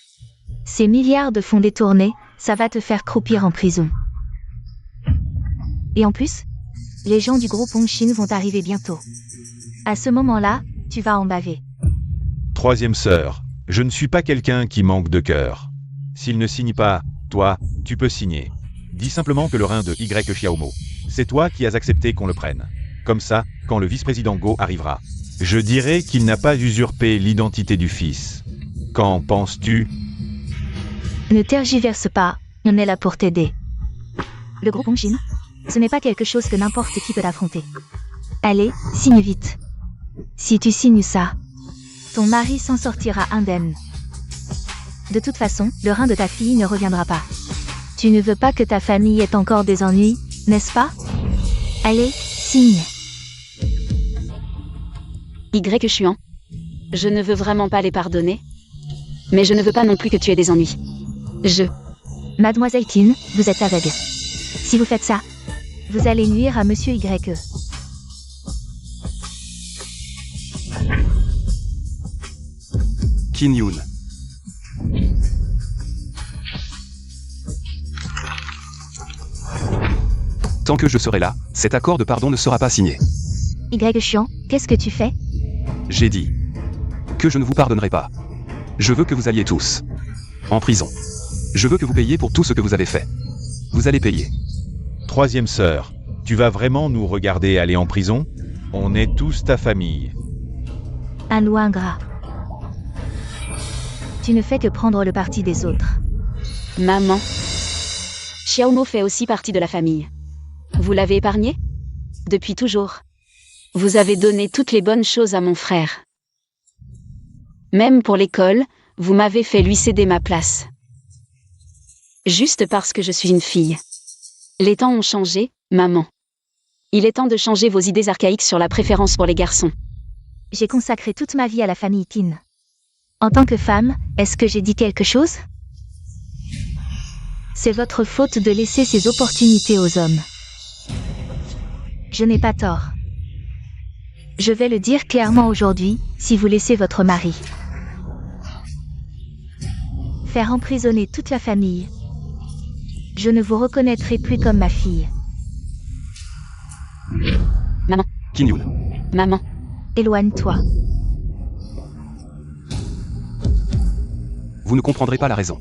Ces milliards de fonds détournés, ça va te faire croupir en prison. Et en plus, les gens du groupe Hongxin vont arriver bientôt. À ce moment-là, tu vas en baver. Troisième sœur, je ne suis pas quelqu'un qui manque de cœur. S'il ne signe pas, toi, tu peux signer. Dis simplement que le rein de Y Xiaomo, c'est toi qui as accepté qu'on le prenne. Comme ça, quand le vice-président Go arrivera, je dirai qu'il n'a pas usurpé l'identité du fils. Qu'en penses-tu? Ne tergiverse pas, on est là pour t'aider. Le groupe Hongxin, ce n'est pas quelque chose que n'importe qui peut affronter. Allez, signe vite. Si tu signes ça, ton mari s'en sortira indemne. De toute façon, le rein de ta fille ne reviendra pas. Tu ne veux pas que ta famille ait encore des ennuis, n'est-ce pas? Allez, signe. Y Chuan, je ne veux vraiment pas les pardonner. Mais je ne veux pas non plus que tu aies des ennuis. Mademoiselle Qin, vous êtes aveugle. Si vous faites ça, vous allez nuire à Monsieur Y. Qin Yun. Tant que je serai là, cet accord de pardon ne sera pas signé. Y Chuan, qu'est-ce que tu fais? J'ai dit que je ne vous pardonnerai pas. Je veux que vous alliez tous en prison. Je veux que vous payiez pour tout ce que vous avez fait. Vous allez payer. Troisième sœur, tu vas vraiment nous regarder aller en prison? On est tous ta famille. Un loup ingrat. Tu ne fais que prendre le parti des autres. Maman. Xiaomo fait aussi partie de la famille. Vous l'avez épargné? Depuis toujours. Vous avez donné toutes les bonnes choses à mon frère. Même pour l'école, vous m'avez fait lui céder ma place. Juste parce que je suis une fille. Les temps ont changé, maman. Il est temps de changer vos idées archaïques sur la préférence pour les garçons. J'ai consacré toute ma vie à la famille Tin. En tant que femme, est-ce que j'ai dit quelque chose? C'est votre faute de laisser ces opportunités aux hommes. Je n'ai pas tort. Je vais le dire clairement aujourd'hui, si vous laissez votre mari faire emprisonner toute la famille, je ne vous reconnaîtrai plus comme ma fille. Maman, Qin Yun. maman. Éloigne-toi. Vous ne comprendrez pas la raison.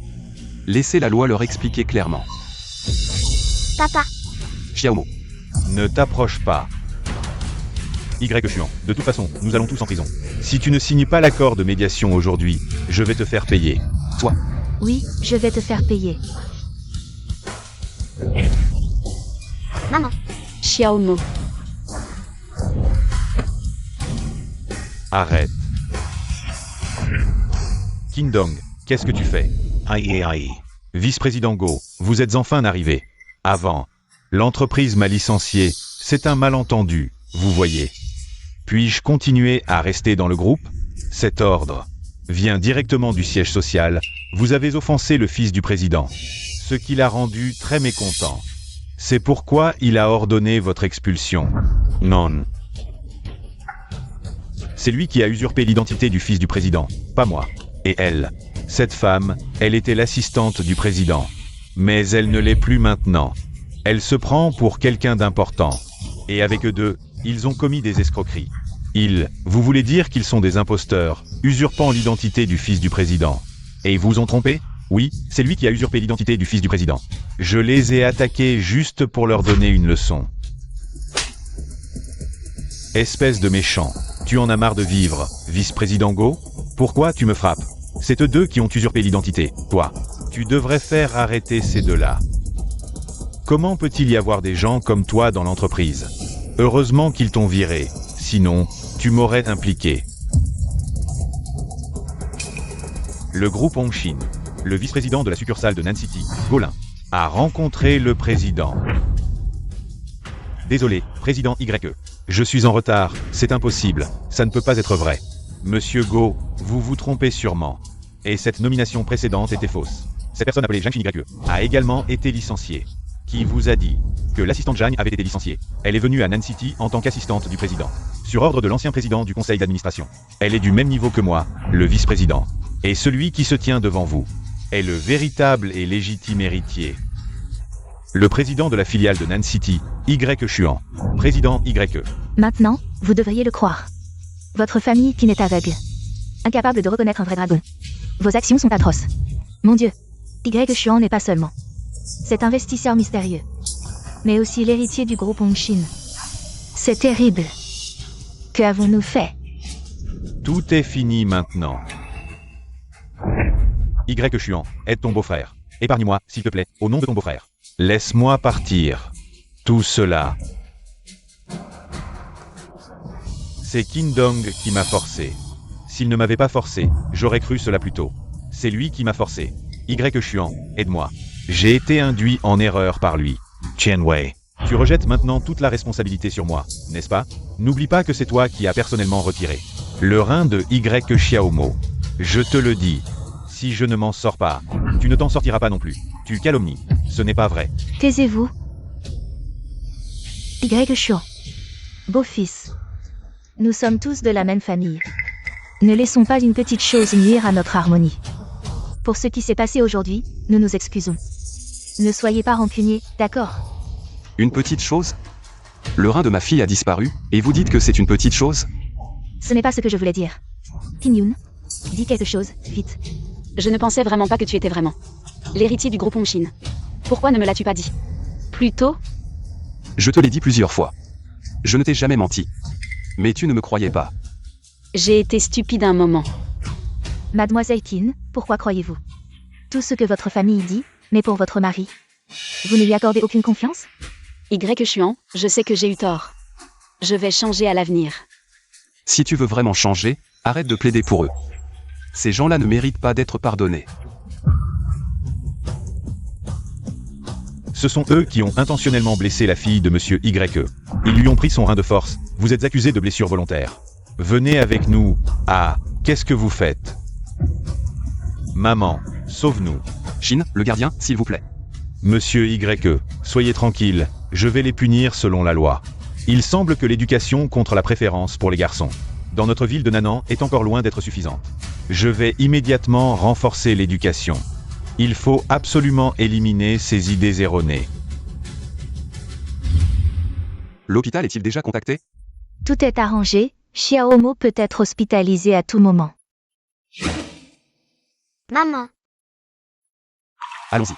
Laissez la loi leur expliquer clairement. Papa, Xiaomo. Ne t'approche pas. Y Xuan, de toute façon, nous allons tous en prison. Si tu ne signes pas l'accord de médiation aujourd'hui, je vais te faire payer. Toi. Oui, je vais te faire payer. maman, Xiaomo. Arrête. Kindong, qu'est-ce que tu fais? Aïe. Vice-président Go, vous êtes enfin arrivé. Avant, l'entreprise m'a licencié, c'est un malentendu, vous voyez. Puis-je continuer à rester dans le groupe? Cet ordre vient directement du siège social. Vous avez offensé le fils du président, ce qui l'a rendu très mécontent. C'est pourquoi il a ordonné votre expulsion. Non. C'est lui qui a usurpé l'identité du fils du président, pas moi. Et elle, cette femme, elle était l'assistante du président. Mais elle ne l'est plus maintenant. Elle se prend pour quelqu'un d'important. Et avec eux deux, ils ont commis des escroqueries. Vous voulez dire qu'ils sont des imposteurs, usurpant l'identité du fils du président. Et ils vous ont trompé? Oui, c'est lui qui a usurpé l'identité du fils du président. Je les ai attaqués juste pour leur donner une leçon. Espèce de méchant, tu en as marre de vivre, vice-président Go? Pourquoi tu me frappes? C'est eux deux qui ont usurpé l'identité, toi. Tu devrais faire arrêter ces deux-là. Comment peut-il y avoir des gens comme toi dans l'entreprise? Heureusement qu'ils t'ont viré, sinon, tu m'aurais impliqué. Le groupe Hongshin, le vice-président de la succursale de Nancity, Golin, a rencontré le président. Désolé, président YE. Je suis en retard, c'est impossible, ça ne peut pas être vrai. Monsieur Go, vous vous trompez sûrement. Et cette nomination précédente était fausse. Cette personne appelée Zhang YE a également été licenciée. Qui vous a dit que l'assistante Zhang avait été licenciée? Elle est venue à Nancity en tant qu'assistante du président, sur ordre de l'ancien président du conseil d'administration. Elle est du même niveau que moi, le vice-président. Et celui qui se tient devant vous est le véritable et légitime héritier. Le président de la filiale de Nancity, Y Xuan, président YE. Maintenant, vous devriez le croire. Votre famille qui n'est aveugle. Incapable de reconnaître un vrai dragon. Vos actions sont atroces. Mon Dieu, Y Xuan n'est pas seulement cet investisseur mystérieux, mais aussi l'héritier du groupe Hongshin. C'est terrible. Que avons-nous fait? Tout est fini maintenant. Y Xuan, aide ton beau-frère. Épargne-moi, s'il te plaît, au nom de ton beau-frère. Laisse-moi partir. Tout cela. C'est Kindong qui m'a forcé. S'il ne m'avait pas forcé, j'aurais cru cela plus tôt. C'est lui qui m'a forcé. Y Xuan, aide-moi. J'ai été induit en erreur par lui. Chen Wei. Tu rejettes maintenant toute la responsabilité sur moi, n'est-ce pas? N'oublie pas que c'est toi qui as personnellement retiré le rein de Y Xiaomo. Je te le dis. Si je ne m'en sors pas, tu ne t'en sortiras pas non plus. Tu calomnies. Ce n'est pas vrai. Taisez-vous. Y Xuan. Beau-fils. Nous sommes tous de la même famille. Ne laissons pas une petite chose nuire à notre harmonie. Pour ce qui s'est passé aujourd'hui, nous nous excusons. Ne soyez pas rancuniers, d'accord? Une petite chose? Le rein de ma fille a disparu, et vous dites que c'est une petite chose? Ce n'est pas ce que je voulais dire. Tin Yun, dis quelque chose, vite. Je ne pensais vraiment pas que tu étais vraiment l'héritier du groupe Hongshin. Pourquoi ne me l'as-tu pas dit plus tôt? Je te l'ai dit plusieurs fois. Je ne t'ai jamais menti. Mais tu ne me croyais pas. J'ai été stupide un moment. Mademoiselle Tin, pourquoi croyez-vous tout ce que votre famille dit, mais pour votre mari? Vous ne lui accordez aucune confiance? Y Xuan, je sais que j'ai eu tort. Je vais changer à l'avenir. Si tu veux vraiment changer, arrête de plaider pour eux. Ces gens-là ne méritent pas d'être pardonnés. Ce sont eux qui ont intentionnellement blessé la fille de monsieur YE. Ils lui ont pris son rein de force. Vous êtes accusé de blessure volontaire. Venez avec nous. Ah, qu'est-ce que vous faites? Maman, sauve-nous. Shin, le gardien, s'il vous plaît. Monsieur YE, soyez tranquille, je vais les punir selon la loi. Il semble que l'éducation contre la préférence pour les garçons dans notre ville de Nanan est encore loin d'être suffisante. Je vais immédiatement renforcer l'éducation. Il faut absolument éliminer ces idées erronées. L'hôpital est-il déjà contacté? Tout est arrangé, Xiaomo peut être hospitalisé à tout moment. Maman. Allons-y.